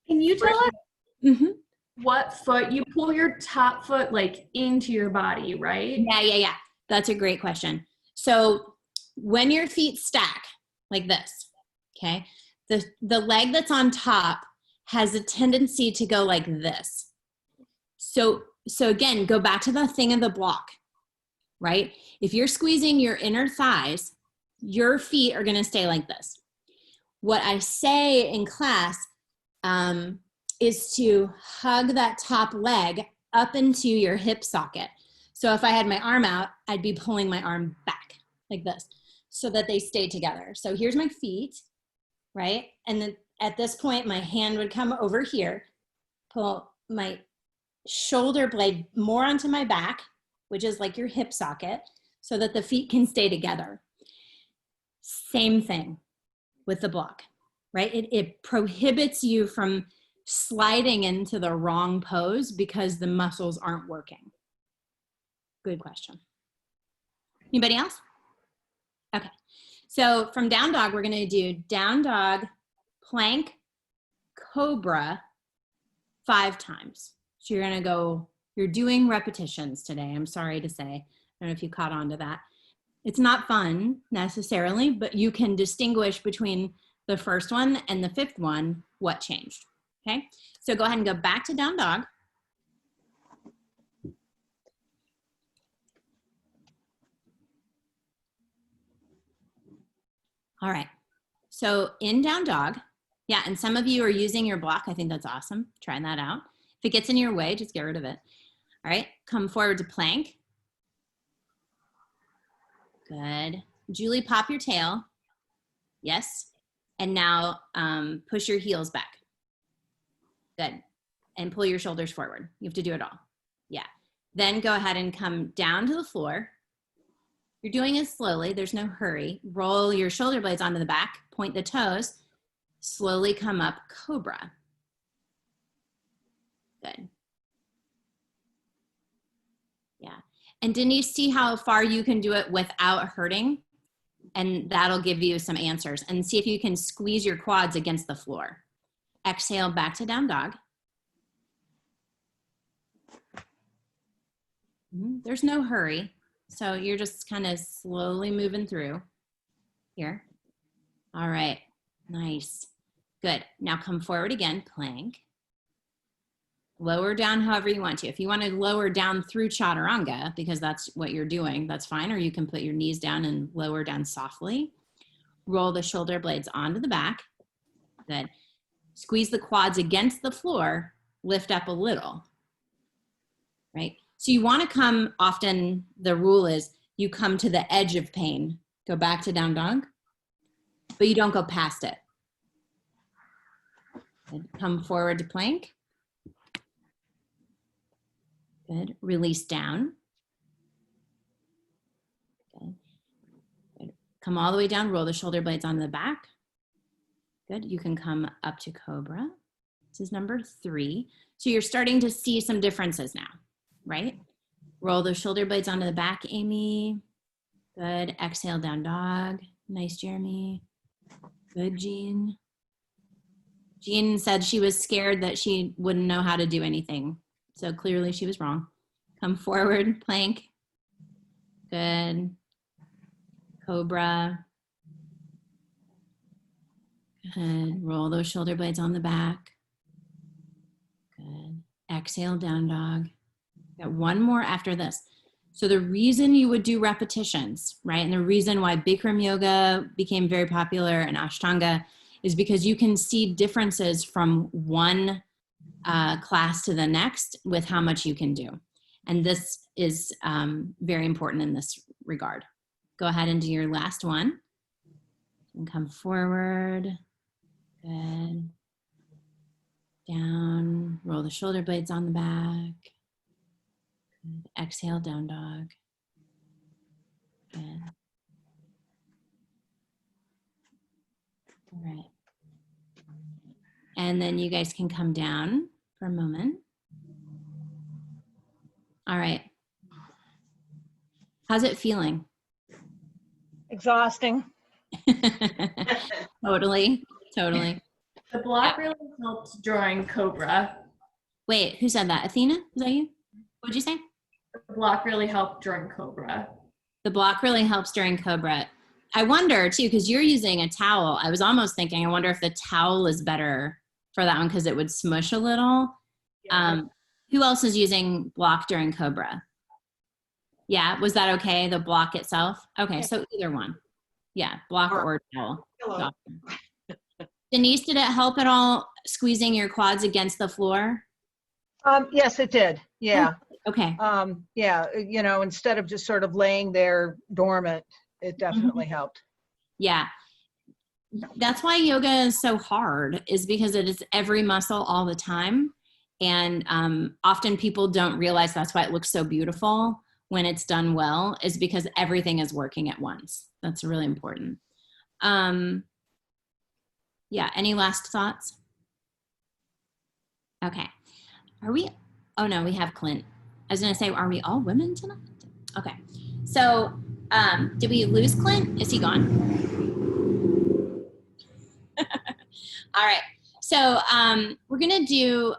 Can you tell us Mm-hmm. what foot you pull your top foot like into your body, right? Yeah. That's a great question. So when your feet stack like this, okay, the leg that's on top has a tendency to go like this. So again, go back to the thing of the block, right? If you're squeezing your inner thighs, your feet are going to stay like this. What I say in class is to hug that top leg up into your hip socket. So if I had my arm out, I'd be pulling my arm back like this so that they stay together. So here's my feet, right? And then at this point, my hand would come over here, pull my shoulder blade more onto my back, which is like your hip socket, so that the feet can stay together. Same thing with the block, right? It prohibits you from sliding into the wrong pose because the muscles aren't working. Good question. Anybody else? Okay. So from down dog, we're going to do down dog, plank, cobra 5 times. So you're going to go, you're doing repetitions today. I'm sorry to say. I don't know if you caught on to that. It's not fun necessarily, but you can distinguish between the first one and the 5th one, what changed. Okay, so go ahead and go back to down dog. All right, so in down dog, yeah, and some of you are using your block. I think that's awesome. Try that out. If it gets in your way, just get rid of it. All right, come forward to plank. Good. Julie, pop your tail. Yes. And now push your heels back. Good. And pull your shoulders forward. You have to do it all. Yeah. Then go ahead and come down to the floor. You're doing it slowly. There's no hurry. Roll your shoulder blades onto the back. Point the toes. Slowly come up, cobra. Good. Yeah. And didn't you see how far you can do it without hurting? And that'll give you some answers. And see if you can squeeze your quads against the floor. Exhale back to down dog. There's no hurry. So you're just kind of slowly moving through here. All right. Nice. Good. Now come forward again, plank. Lower down however you want to. If you want to lower down through chaturanga, because that's what you're doing, that's fine. Or you can put your knees down and lower down softly. Roll the shoulder blades onto the back. Good. Squeeze the quads against the floor, lift up a little, right? So you want to come, often the rule is you come to the edge of pain, go back to down dog, but you don't go past it. Good. Come forward to plank. Good. Release down. Good. Good. Come all the way down, roll the shoulder blades onto the back. Good. You can come up to cobra. This is number 3. So you're starting to see some differences now, right? Roll those shoulder blades onto the back, Amy. Good. Exhale, down dog. Nice, Jeremy. Good, Jean. Jean said she was scared that she wouldn't know how to do anything. So clearly she was wrong. Come forward, plank. Good. Cobra. Good. Roll those shoulder blades on the back. Good. Exhale, down dog. Got one more after this. So the reason you would do repetitions, right? And the reason why Bikram yoga became very popular and Ashtanga is because you can see differences from one class to the next with how much you can do. And this is very important in this regard. Go ahead and do your last one. And come forward. Good. Down. Roll the shoulder blades on the back. Good. Exhale, down dog. Good. All right. And then you guys can come down for a moment. All right. How's it feeling? Exhausting. Totally. The block really helped drawing cobra. Wait, who said that? Athena? Is that you? What'd you say? The block really helped drawing cobra. The block really helps during cobra. I wonder too, because you're using a towel. I was almost thinking, I wonder if the towel is better for that one because it would smush a little. Yeah. Who else is using block during cobra? Yeah, was that okay, the block itself? Okay, so either one. Yeah, block or towel. Hello. Denise, did it help at all squeezing your quads against the floor? Yes, it did. Yeah. Okay. Yeah. You know, instead of just sort of laying there dormant, it definitely helped. Yeah. That's why yoga is so hard, is because it is every muscle all the time. And often people don't realize that's why it looks so beautiful when it's done well, is because everything is working at once. That's really important. Yeah, any last thoughts? Okay. Are we, oh no, we have Clint. I was gonna say, are we all women tonight? Okay. So, did we lose Clint? Is he gone? All right. So, we're gonna do,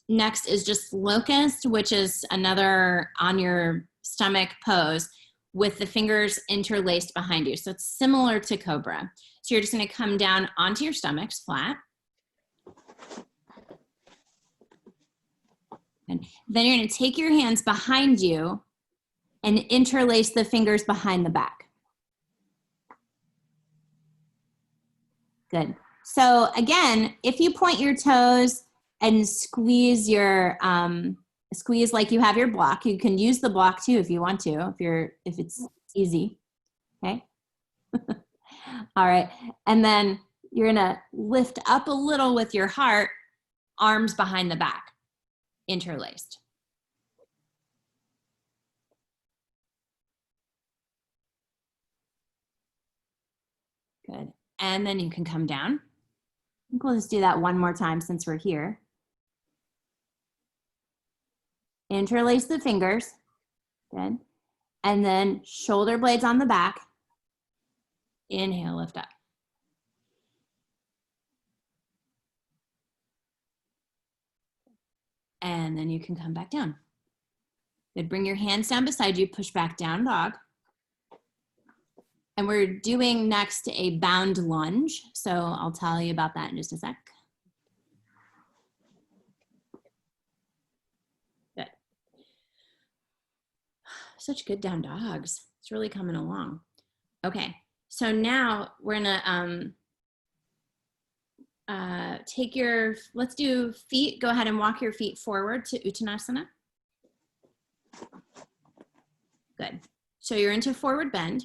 next is just locust, which is another on your stomach pose with the fingers interlaced behind you. So it's similar to cobra. So you're just gonna come down onto your stomachs flat. And then you're gonna take your hands behind you and interlace the fingers behind the back. Good. So again, if you point your toes and squeeze your, squeeze like you have your block, you can use the block too if you want to, if it's easy, okay? All right, and then you're gonna lift up a little with your heart, arms behind the back, interlaced. Good, and then you can come down. I think we'll just do that one more time since we're here. Interlace the fingers, good. And then shoulder blades on the back. Inhale, lift up. And then you can come back down. Good, bring your hands down beside you, push back down dog. And we're doing next a bound lunge. So I'll tell you about that in just a sec. Good. Such good down dogs. It's really coming along. Okay, so now we're gonna take your, let's do feet. Go ahead and walk your feet forward to Uttanasana. Good. So you're into forward bend.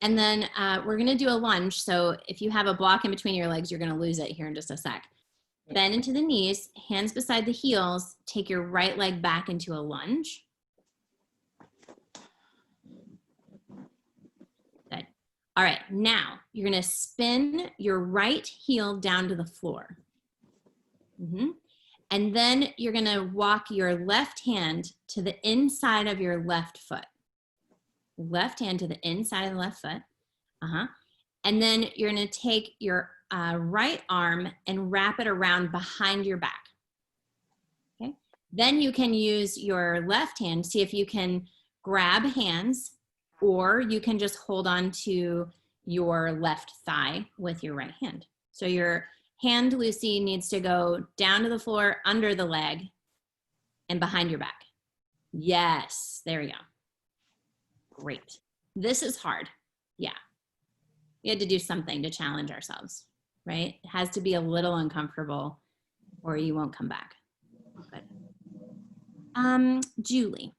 And then we're gonna do a lunge. So if you have a block in between your legs, you're gonna lose it here in just a sec. Bend into the knees, hands beside the heels, take your right leg back into a lunge. Good. All right, now you're gonna spin your right heel down to the floor. And then you're gonna walk your left hand to the inside of your left foot. Left hand to the inside of the left foot. And then you're gonna take your right arm and wrap it around behind your back. Okay. Then you can use your left hand, see if you can grab hands, or you can just hold on to your left thigh with your right hand. So your hand, Lucy, needs to go down to the floor, under the leg, and behind your back. Yes, there we go. Great. This is hard. Yeah. We had to do something to challenge ourselves, right? It has to be a little uncomfortable or you won't come back. Good. Julie,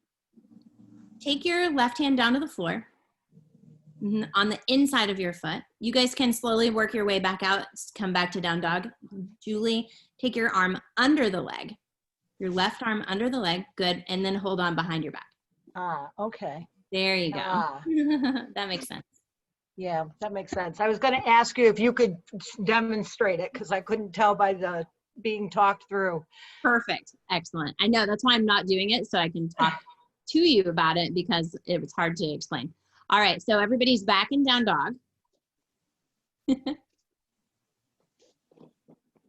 take your left hand down to the floor on the inside of your foot. You guys can slowly work your way back out, come back to down dog. Julie, take your arm under the leg, your left arm under the leg. Good. And then hold on behind your back. Okay. There you go. That makes sense. Yeah, that makes sense. I was going to ask you if you could demonstrate it because I couldn't tell by the being talked through. Perfect. Excellent. I know that's why I'm not doing it, so I can talk to you about it because it was hard to explain. All right, so everybody's back in down dog.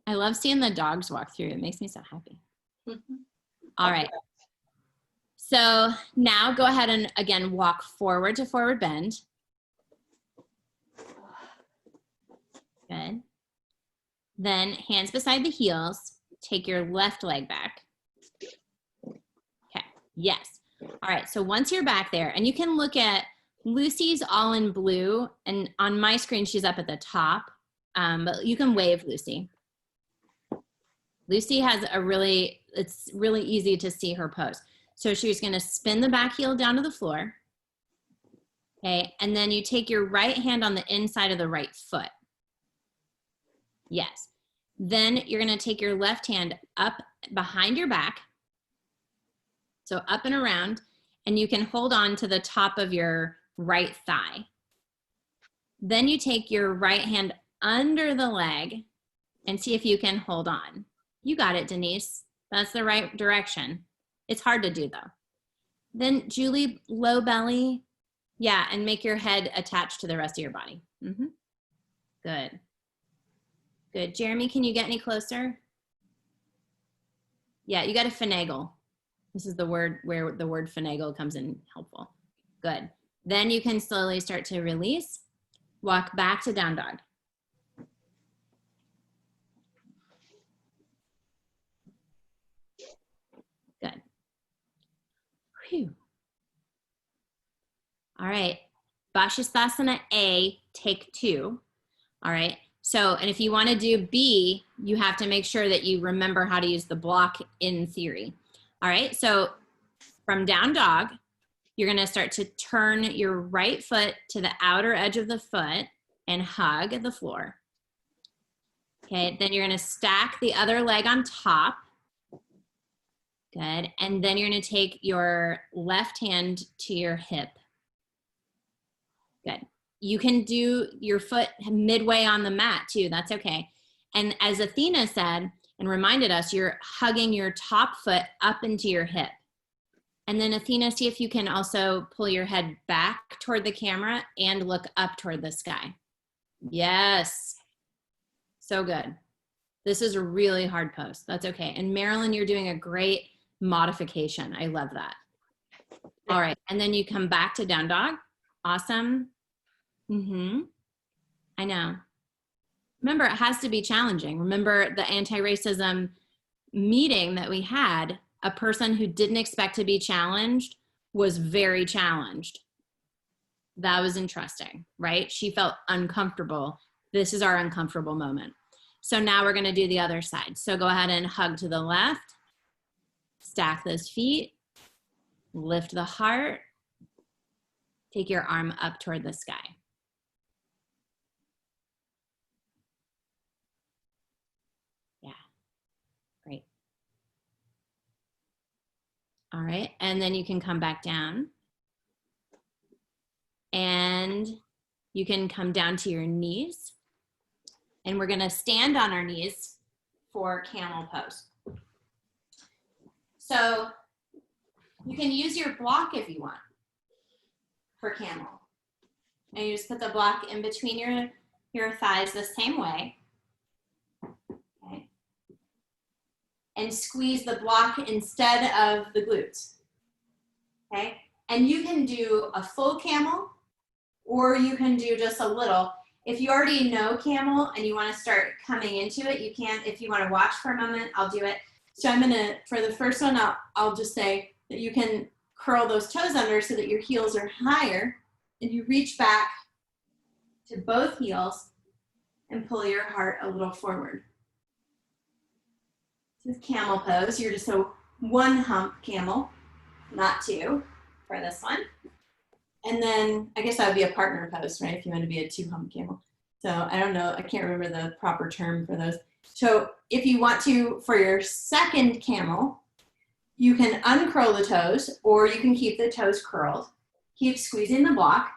I love seeing the dogs walk through. It makes me so happy. All right. So now go ahead and again walk forward to forward bend. Good. Then hands beside the heels, take your left leg back. Okay, yes. All right, so once you're back there, and you can look at Lucy's all in blue, and on my screen, she's up at the top, but you can wave Lucy. Lucy has it's really easy to see her pose. So she's gonna spin the back heel down to the floor, okay, and then you take your right hand on the inside of the right foot. Yes. Then you're gonna take your left hand up behind your back, so up and around, and you can hold on to the top of your right thigh. Then you take your right hand under the leg and see if you can hold on. You got it, Denise. That's the right direction. It's hard to do though. Then Julie, low belly. Yeah, and make your head attached to the rest of your body. Good. Good. Jeremy, can you get any closer? Yeah, you got to finagle. This is the word where the word finagle comes in helpful. Good. Then you can slowly start to release. Walk back to down dog. Good. Whew. All right. Vashisthasana A, take 2. All right. So, and if you want to do B, you have to make sure that you remember how to use the block in theory. All right. So from down dog, you're going to start to turn your right foot to the outer edge of the foot and hug the floor. Okay. Then you're going to stack the other leg on top. Good. And then you're going to take your left hand to your hip. Good. You can do your foot midway on the mat too. That's okay. And as Athena said and reminded us, you're hugging your top foot up into your hip. And then Athena, see if you can also pull your head back toward the camera and look up toward the sky. Yes. So good. This is a really hard pose. That's okay. And Marilyn, you're doing a great modification. I love that. All right. And then you come back to down dog. Awesome. I know. Remember, it has to be challenging. Remember the anti-racism meeting that we had, a person who didn't expect to be challenged was very challenged. That was interesting, right? She felt uncomfortable. This is our uncomfortable moment. So now we're gonna do the other side. So go ahead and hug to the left, stack those feet, lift the heart, take your arm up toward the sky. Yeah, great. All right, and then you can come back down. And you can come down to your knees. And we're gonna stand on our knees for camel pose. So you can use your block if you want for camel. And you just put the block in between your thighs the same way. Okay. And squeeze the block instead of the glutes. Okay. And you can do a full camel or you can do just a little. If you already know camel and you want to start coming into it, you can. If you want to watch for a moment, I'll do it. So I'm gonna, for the first one, I'll just say that you can curl those toes under so that your heels are higher, and you reach back to both heels and pull your heart a little forward. This is camel pose. You're just a one hump camel, not two for this one. And then I guess that would be a partner pose, right? If you want to be a two hump camel. So I don't know, I can't remember the proper term for those. So if you want to, for your second camel, you can uncurl the toes or you can keep the toes curled. Keep squeezing the block.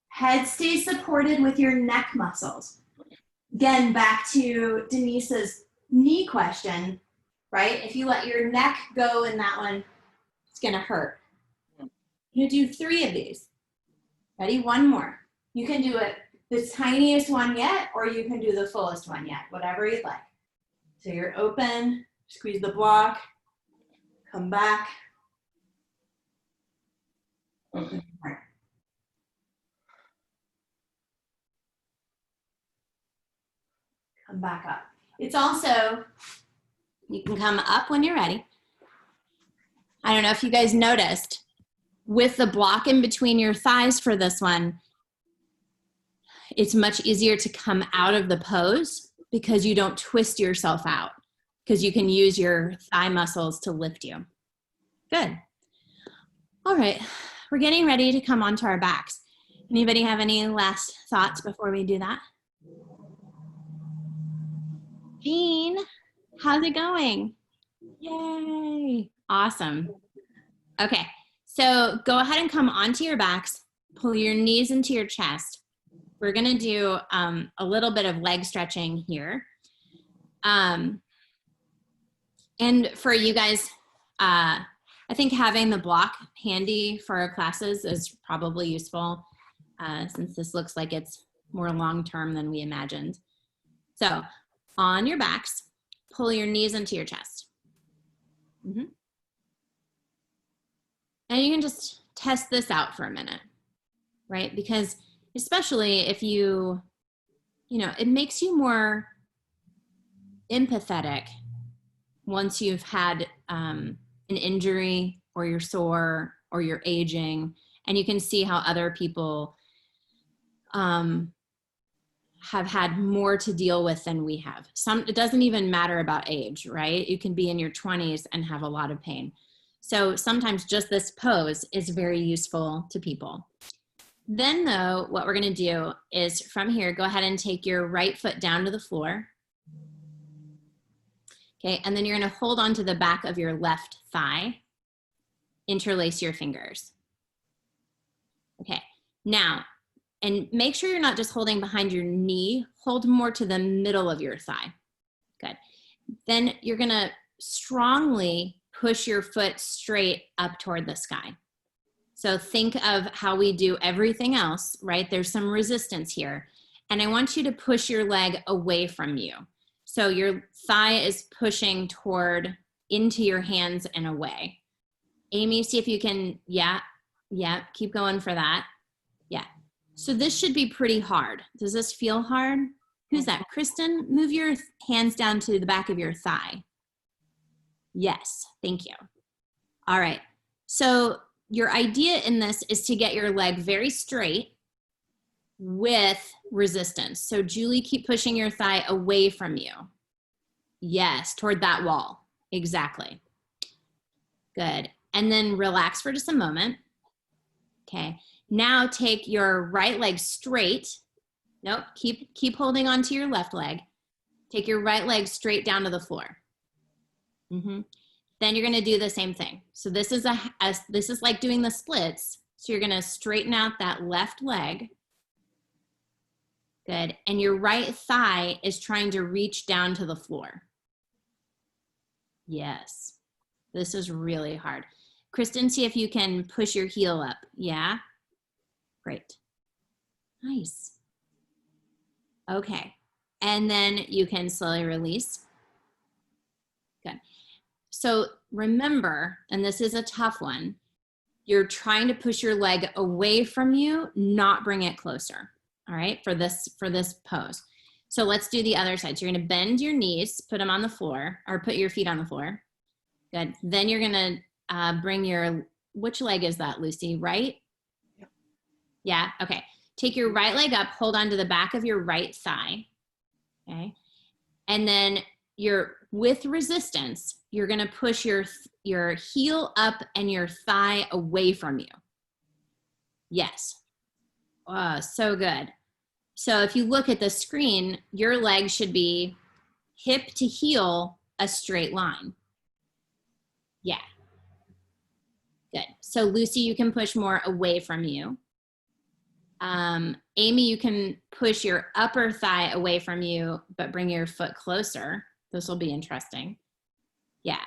Head stays supported with your neck muscles. Again, back to Denise's knee question, right? If you let your neck go in that one, it's gonna hurt. You do 3 of these. Ready? 1 more. You can do it the tiniest one yet, or you can do the fullest one yet, whatever you'd like. So you're open, squeeze the block, come back. Open your heart. Come back up. It's also, you can come up when you're ready. I don't know if you guys noticed, with the block in between your thighs for this one, it's much easier to come out of the pose because you don't twist yourself out, because you can use your thigh muscles to lift you. Good. All right, we're getting ready to come onto our backs. Anybody have any last thoughts before we do that? Jean, how's it going? Yay, awesome. Okay, so go ahead and come onto your backs, pull your knees into your chest. We're gonna do a little bit of leg stretching here. And for you guys, I think having the block handy for our classes is probably useful since this looks like it's more long-term than we imagined. So on your backs, pull your knees into your chest. And you can just test this out for a minute, right? Because especially if you know, it makes you more empathetic once you've had an injury or you're sore or you're aging, and you can see how other people have had more to deal with than we have. It doesn't even matter about age, right? You can be in your 20s and have a lot of pain. So sometimes just this pose is very useful to people. Then though, what we're gonna do is from here, go ahead and take your right foot down to the floor. Okay, and then you're gonna hold on to the back of your left thigh, interlace your fingers. Okay, now, and make sure you're not just holding behind your knee, hold more to the middle of your thigh. Good. Then you're gonna strongly push your foot straight up toward the sky. So think of how we do everything else, right? There's some resistance here. And I want you to push your leg away from you. So your thigh is pushing toward into your hands and away. Amy, see if you can, yeah, keep going for that. Yeah. So this should be pretty hard. Does this feel hard? Who's that? Kristen, move your hands down to the back of your thigh. Yes, thank you. All right. So your idea in this is to get your leg very straight with resistance. So Julie, keep pushing your thigh away from you. Yes, toward that wall. Exactly. Good. And then relax for just a moment. Okay. Now take your right leg straight. Nope. Keep holding on to your left leg. Take your right leg straight down to the floor. Then you're going to do the same thing. So this is this is like doing the splits. So you're going to straighten out that left leg. Good. And your right thigh is trying to reach down to the floor. Yes. This is really hard. Kristen, see if you can push your heel up. Yeah? Great. Nice. Okay. And then you can slowly release. Good. So remember, and this is a tough one, you're trying to push your leg away from you, not bring it closer. All right, for this pose. So let's do the other side. So you're gonna bend your knees, put them on the floor, or put your feet on the floor. Good. Then you're gonna bring your, which leg is that, Lucy? Right? Yep. Yeah, okay. Take your right leg up, hold on to the back of your right thigh, okay? And then with resistance, you're gonna push your heel up and your thigh away from you. Yes. Oh, so good. So if you look at the screen, your leg should be hip to heel, a straight line. Yeah. Good. So Lucy, you can push more away from you. Amy, you can push your upper thigh away from you, but bring your foot closer. This will be interesting. Yeah.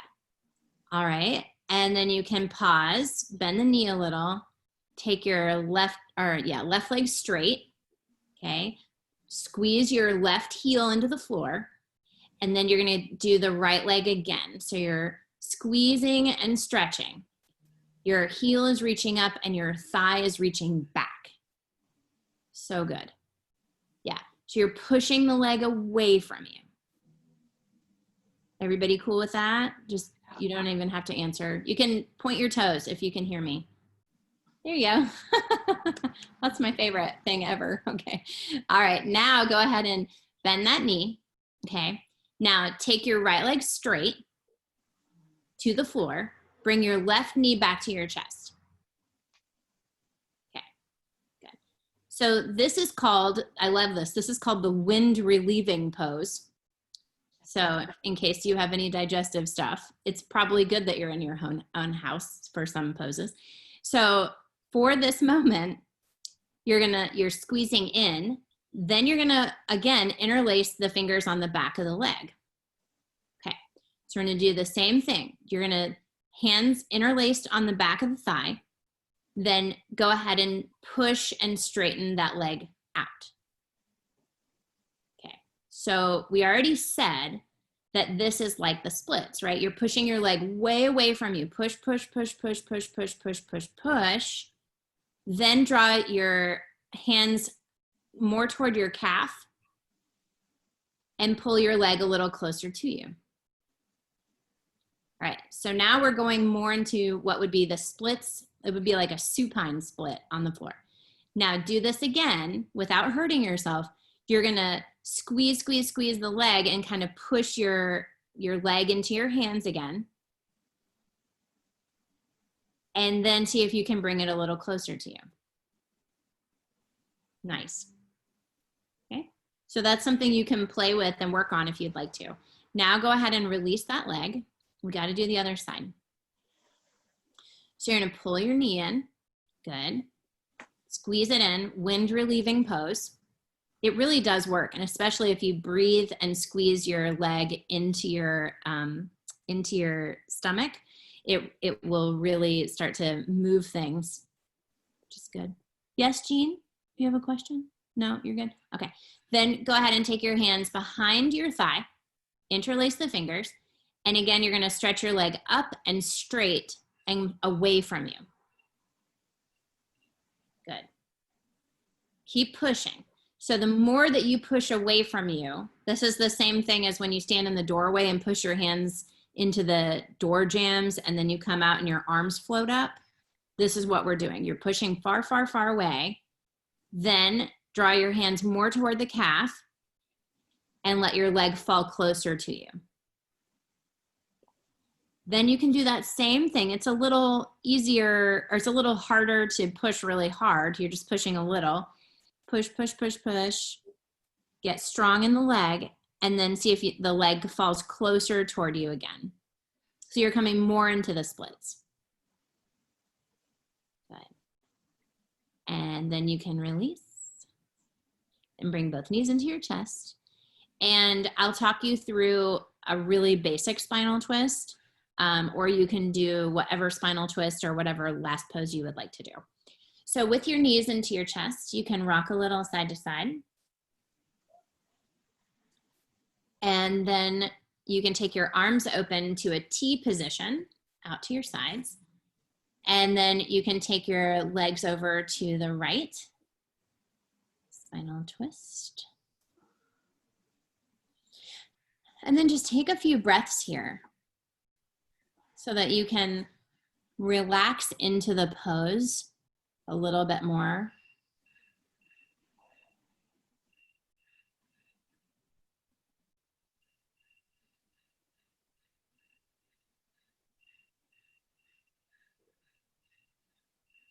All right. And then you can pause, bend the knee a little, take your left leg straight. Okay. Squeeze your left heel into the floor. And then you're going to do the right leg again. So you're squeezing and stretching. Your heel is reaching up and your thigh is reaching back. So good. Yeah. So you're pushing the leg away from you. Everybody cool with that? Just, you don't even have to answer. You can point your toes if you can hear me. There you go. That's my favorite thing ever. Okay. All right. Now go ahead and bend that knee. Okay. Now take your right leg straight to the floor. Bring your left knee back to your chest. Okay. Good. So this is called, I love this. This is called the wind relieving pose. So in case you have any digestive stuff, it's probably good that you're in your own house for some poses. So for this moment, you're squeezing in, then you're gonna, again, interlace the fingers on the back of the leg. Okay, so we're gonna do the same thing. You're gonna, hands interlaced on the back of the thigh, then go ahead and push and straighten that leg out. Okay, so we already said that this is like the splits, right? You're pushing your leg way away from you. Push, push, push, push, push, push, push, push, push. Then draw your hands more toward your calf and pull your leg a little closer to you. All right, so now we're going more into what would be the splits. It would be like a supine split on the floor. Now do this again without hurting yourself. You're gonna squeeze, squeeze, squeeze the leg and kind of push your leg into your hands again. And then see if you can bring it a little closer to you. Nice. Okay, so that's something you can play with and work on if you'd like to. Now go ahead and release that leg. We got to do the other side. So you're going to pull your knee in. Good. Squeeze it in, wind relieving pose. It really does work, and especially if you breathe and squeeze your leg into your stomach, it will really start to move things, which is good. Yes, Jean, you have a question? No, you're good? Okay. Then go ahead and take your hands behind your thigh, interlace the fingers, and again, you're gonna stretch your leg up and straight and away from you. Good. Keep pushing. So the more that you push away from you, this is the same thing as when you stand in the doorway and push your hands into the door jambs and then you come out and your arms float up. This is what we're doing. You're pushing far, far, far away. Then draw your hands more toward the calf and let your leg fall closer to you. Then you can do that same thing. It's a little easier, or it's a little harder to push really hard. You're just pushing a little. Push, push, push, push. Get strong in the leg, and then see if the leg falls closer toward you again. So you're coming more into the splits. Good. And then you can release and bring both knees into your chest. And I'll talk you through a really basic spinal twist, or you can do whatever spinal twist or whatever last pose you would like to do. So with your knees into your chest, you can rock a little side to side. And then you can take your arms open to a T position out to your sides. And then you can take your legs over to the right. Spinal twist. And then just take a few breaths here so that you can relax into the pose a little bit more.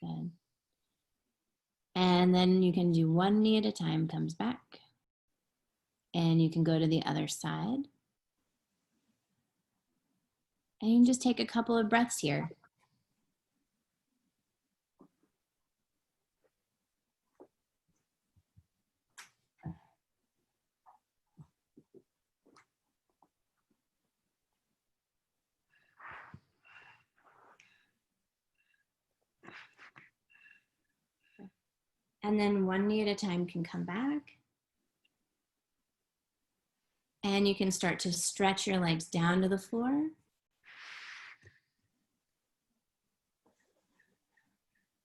Good. And then you can do one knee at a time, comes back. And you can go to the other side. And you can just take a couple of breaths here. And then one knee at a time can come back. And you can start to stretch your legs down to the floor.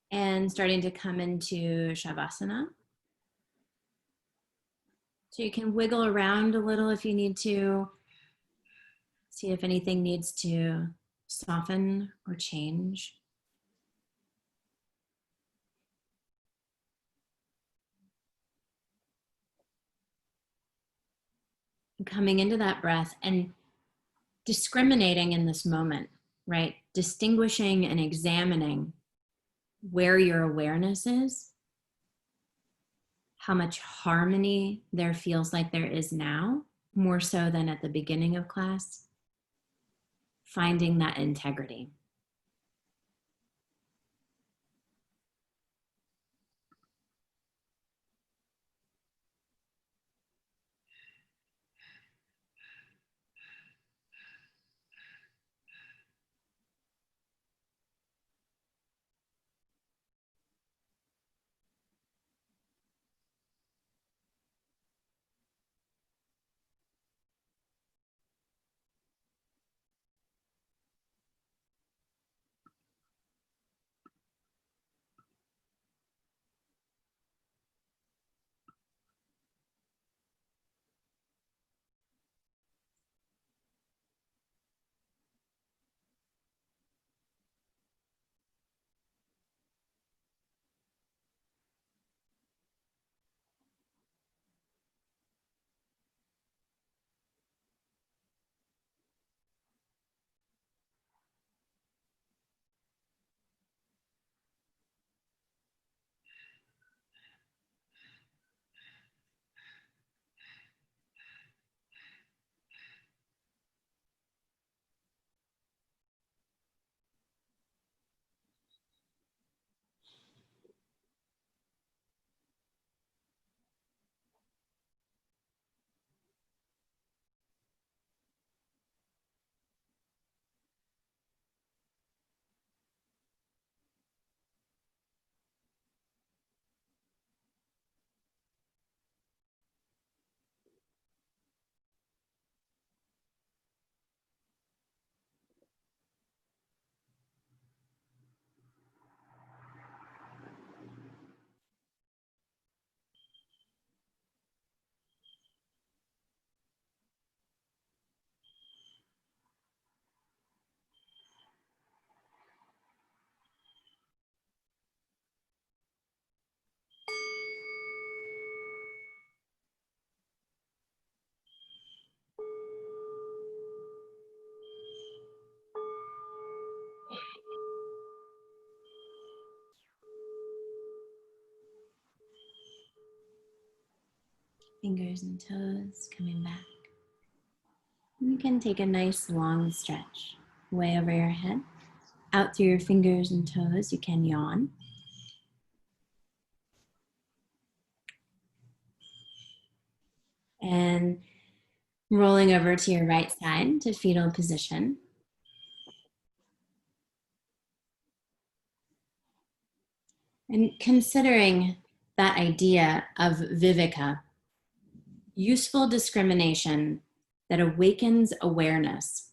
And starting to come into Shavasana. So you can wiggle around a little if you need to. See if anything needs to soften or change. Coming into that breath and discriminating in this moment, right? Distinguishing and examining where your awareness is, how much harmony there feels like there is now, more so than at the beginning of class, finding that integrity. Fingers and toes coming back. You can take a nice long stretch way over your head. Out through your fingers and toes, you can yawn. And rolling over to your right side to fetal position. And considering that idea of viveka, useful discrimination that awakens awareness.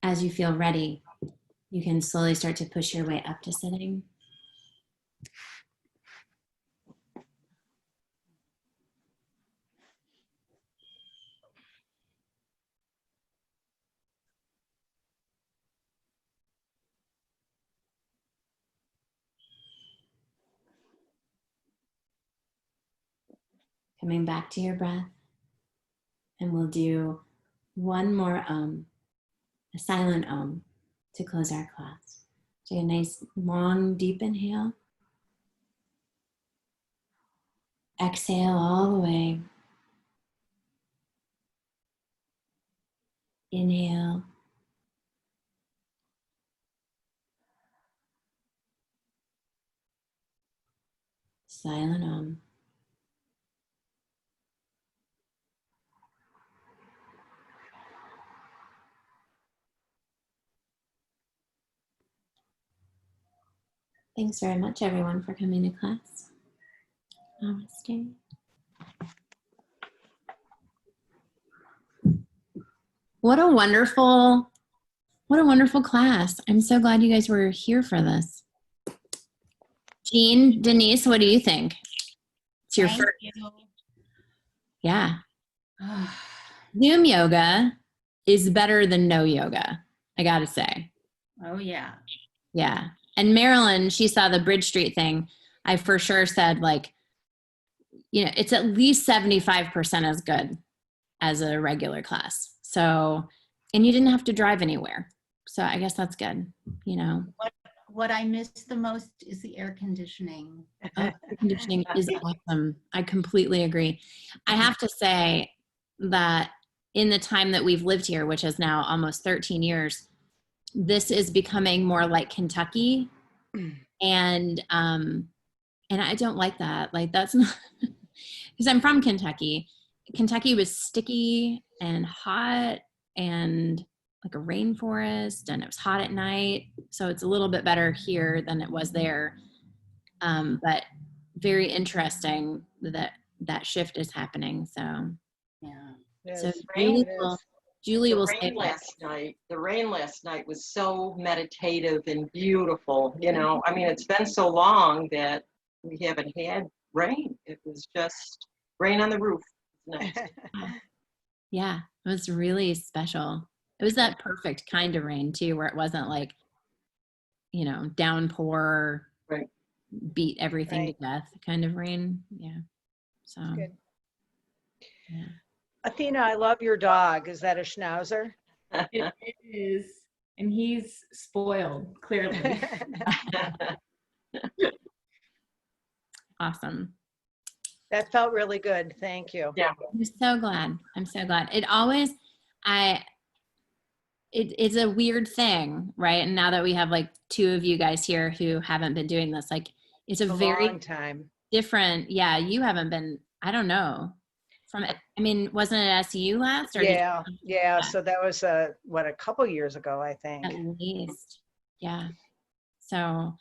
As you feel ready, you can slowly start to push your way up to sitting. Coming back to your breath. And we'll do one more a silent to close our class. Take a nice long deep inhale. Exhale all the way. Inhale. Silent Thanks very much, everyone, for coming to class. Namaste. What a wonderful class. I'm so glad you guys were here for this. Jean, Denise, what do you think? It's your first. Yeah. Zoom yoga is better than no yoga, I gotta say. Oh, yeah. Yeah. And Marilyn, she saw the Bridge Street thing. I for sure said, like, you know, it's at least 75% as good as a regular class. So, and you didn't have to drive anywhere. So I guess that's good, you know. What I miss the most is the air conditioning. Air conditioning is awesome. I completely agree. I have to say that in the time that we've lived here, which is now almost 13 years, this is becoming more like Kentucky. And I don't like that. Like, that's not, because I'm from Kentucky. Kentucky was sticky and hot and like a rainforest, and it was hot at night. So it's a little bit better here than it was there. But very interesting that that shift is happening. So, Yeah. so Rain Julie will The say rain last night was so meditative and beautiful. You know, I mean, it's been so long that we haven't had rain. It was just rain on the roof. Nice. yeah, it was really special. It was that perfect kind of rain too, where it wasn't like, you know, downpour, Right. beat everything Right. to death kind of rain. Yeah. So, Good. yeah. Athena, I love your dog. Is that a schnauzer? It is. And he's spoiled, clearly. Awesome. That felt really good. Thank you. Yeah. I'm so glad. I'm so glad. It always, it's a weird thing, right? And now that we have like two of you guys here who haven't been doing this, like, it's a very long time. different, yeah, you haven't been, I don't know. I mean, wasn't it SU last? Or Yeah, yeah. So that was a couple years ago, I think. at least, yeah. So,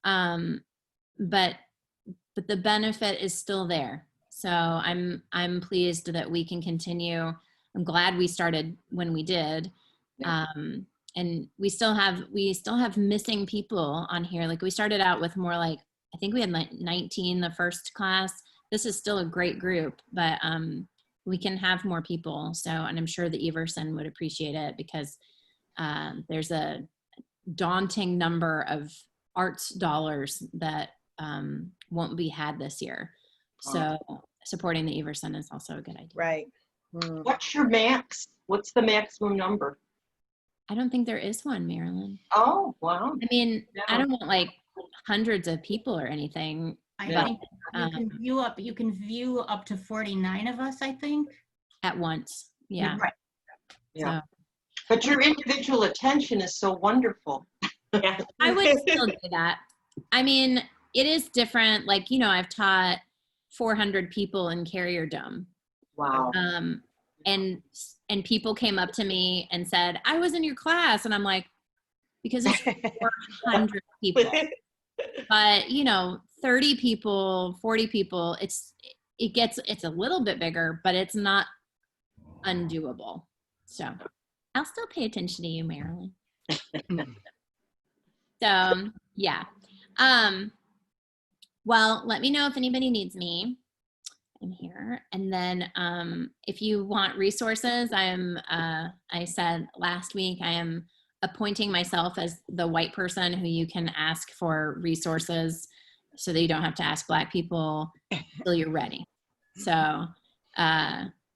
but the benefit is still there. So I'm pleased that we can continue. I'm glad we started when we did. Yeah. And we still have missing people on here. Like, we started out with more like, I think we had like 19 the first class. This is still a great group, but we can have more people. So, and I'm sure that Everson would appreciate it, because there's a daunting number of arts dollars that won't be had this year. So supporting the Everson is also a good idea. Right. Mm. What's your max? What's the maximum number? I don't think there is one, Marilyn. Oh, wow. I mean, Yeah. I don't want like hundreds of people or anything. I Yeah. think you can view up to 49 of us, I think. at once. Yeah. Right. Yeah. So But your individual attention is so wonderful. Yeah. I would still do that. I mean, it is different. Like, I've taught 400 people in Carrier Dome. Wow. And people came up to me and said, I was in your class. And I'm like, because it's 400 people. But, 30 people, 40 people, it's a little bit bigger, but it's not undoable. So I'll still pay attention to you, Marilyn. So yeah. Well, let me know if anybody needs me. I'm here. And then if you want resources, I said last week, I am appointing myself as the white person who you can ask for resources so that you don't have to ask Black people until you're ready. So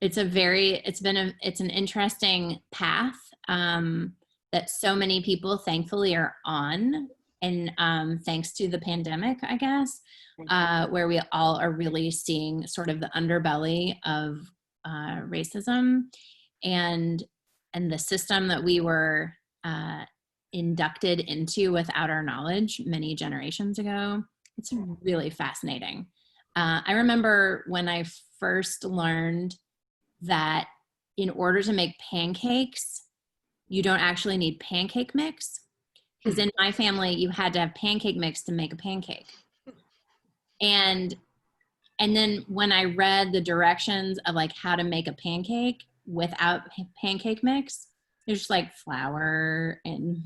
it's an interesting path that so many people thankfully are on. And thanks to the pandemic, I guess, where we all are really seeing sort of the underbelly of racism and the system that we were inducted into without our knowledge many generations ago. It's really fascinating. I remember when I first learned that in order to make pancakes, you don't actually need pancake mix. Because in my family, you had to have pancake mix to make a pancake. And then when I read the directions of like how to make a pancake without pancake mix, there's just like flour and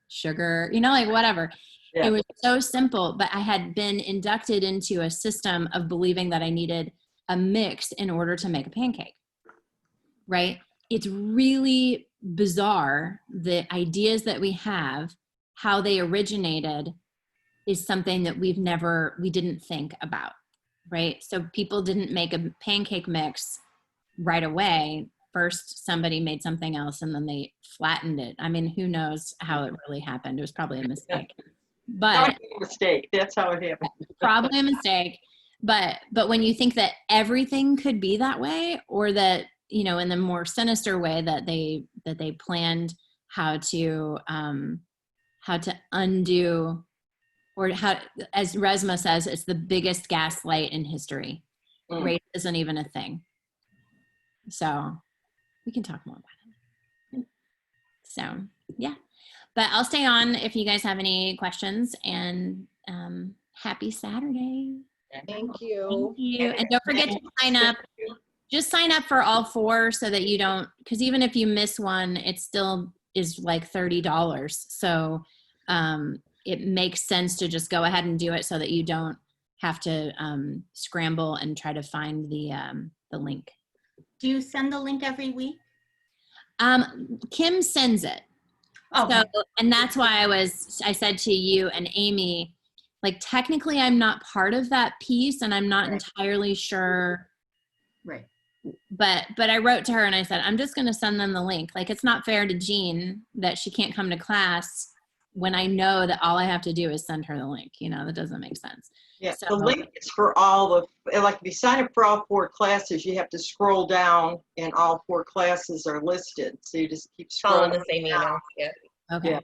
sugar, like whatever. Yeah. It was so simple, but I had been inducted into a system of believing that I needed a mix in order to make a pancake, right? It's really bizarre. The ideas that we have, how they originated, is something that we didn't think about, right? So people didn't make a pancake mix right away. First, somebody made something else and then they flattened it. I mean, who knows how it really happened? It was probably a mistake. But A mistake. That's how it happened. probably a mistake. But when you think that everything could be that way, or that, in the more sinister way that they planned how to undo, or how, as Resma says, it's the biggest gaslight in history. Race isn't even a thing. So we can talk more about it. So yeah, but I'll stay on if you guys have any questions, and happy Saturday. Thank you. Thank you. And don't forget to sign up. Just sign up for all 4 so that you don't, because even if you miss one, it still is like $30. So it makes sense to just go ahead and do it so that you don't have to scramble and try to find the link. Do you send the link every week? Kim sends it. Okay. So, and that's why I said to you and Amy, like, technically I'm not part of that piece and I'm not entirely sure. Right. But I wrote to her and I said, I'm just going to send them the link. Like, it's not fair to Jean that she can't come to class when I know that all I have to do is send her the link. That doesn't make sense. Yeah, So, the link is for all like if you sign up for all 4 classes, you have to scroll down and all 4 classes are listed. So you just keep All in scrolling. the same email. Yeah. okay.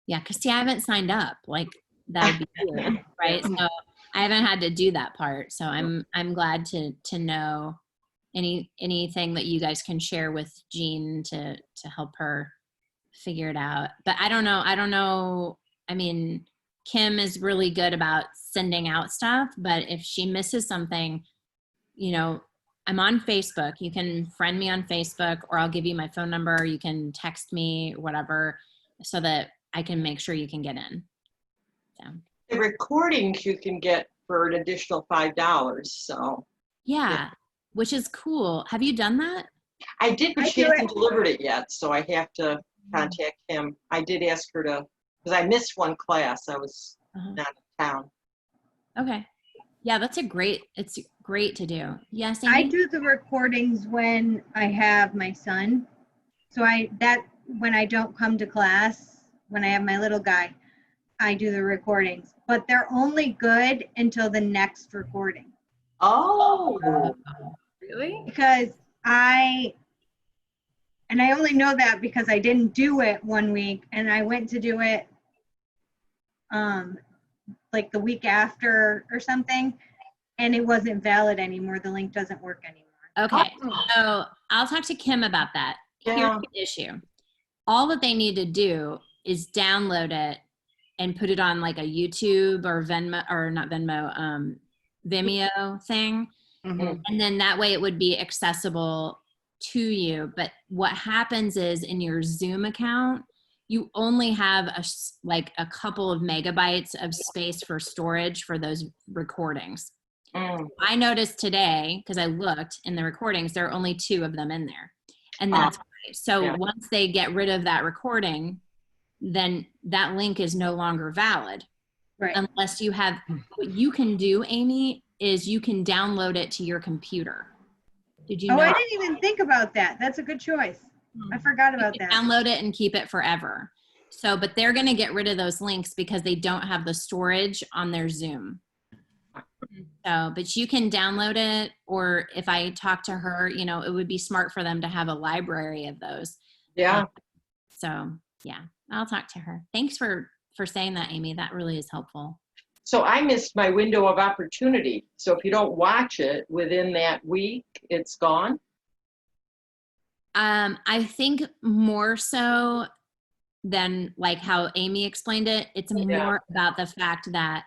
Yeah, because see, I haven't signed up. Like, that would be cool, right? So I haven't had to do that part. So I'm glad to know anything that you guys can share with Jean to help her figure it out. But I don't know. I mean, Kim is really good about sending out stuff, but if she misses something, I'm on Facebook. You can friend me on Facebook, or I'll give you my phone number. You can text me, whatever, so that I can make sure you can get in. So. The recordings you can get for an additional $5. So Yeah, which is cool. Have you done that? I did, but I she do hasn't delivered it yet. So I have to contact him. I did ask her to, because I missed one class. I was not in town. Okay. Yeah, it's great to do. Yes, I Amy? do the recordings when I have my son. So when I don't come to class, when I have my little guy, I do the recordings, but they're only good until the next recording Oh, Really? because I only know that because I didn't do it one week and I went to do it like the week after or something, and it wasn't valid anymore. The link doesn't work anymore. Okay, so I'll talk to Kim about that. Here's Yeah. the issue. All that they need to do is download it and put it on like a YouTube or Venmo, or not Venmo, Vimeo thing. Mhm. And then that way it would be accessible to you. But what happens is in your Zoom account, you only have like a couple of megabytes of space for storage for those recordings. mm. I noticed today, because I looked in the recordings, there are only 2 of them in there. And that's why. So Yeah. once they get rid of that recording, then that link is no longer valid. Right. Unless you have, what you can do, Amy, is you can download it to your computer. Did you Oh, know? I didn't even think about that. That's a good choice. I forgot about that. Download it and keep it forever. So, but they're going to get rid of those links because they don't have the storage on their Zoom. So, but you can download it, or if I talk to her, you know, it would be smart for them to have a library of those. Yeah. So, yeah, I'll talk to her. Thanks for saying that, Amy. That really is helpful. So I missed my window of opportunity. So if you don't watch it within that week, it's gone. I think more so than like how Amy explained it, it's more about the fact that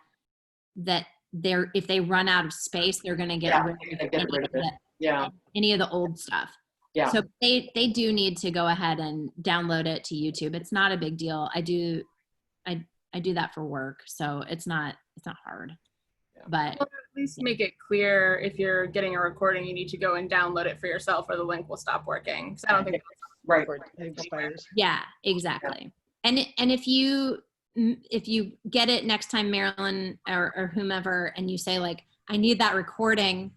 they're, if they run out of space, they're going to get Yeah, rid they're gonna get rid of it. Yeah. any of the old stuff. Yeah. So they do need to go ahead and download it to YouTube. It's not a big deal. I do that for work, so it's not hard. Yeah. But Well, at least make it clear if you're getting a recording, you need to go and download it for yourself, or the link will stop working. So I don't think Right. Before it expires. yeah, exactly. And if you get it next time, Marilyn or whomever, and you say like, I need that recording,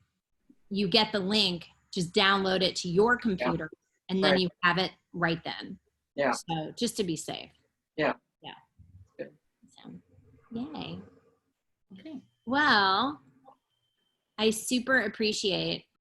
you get the link, just download it to your computer, and then Right. you have it right then. Yeah. So just to be safe. Yeah. Yeah. Good. So, yay. Okay. Well, I super appreciate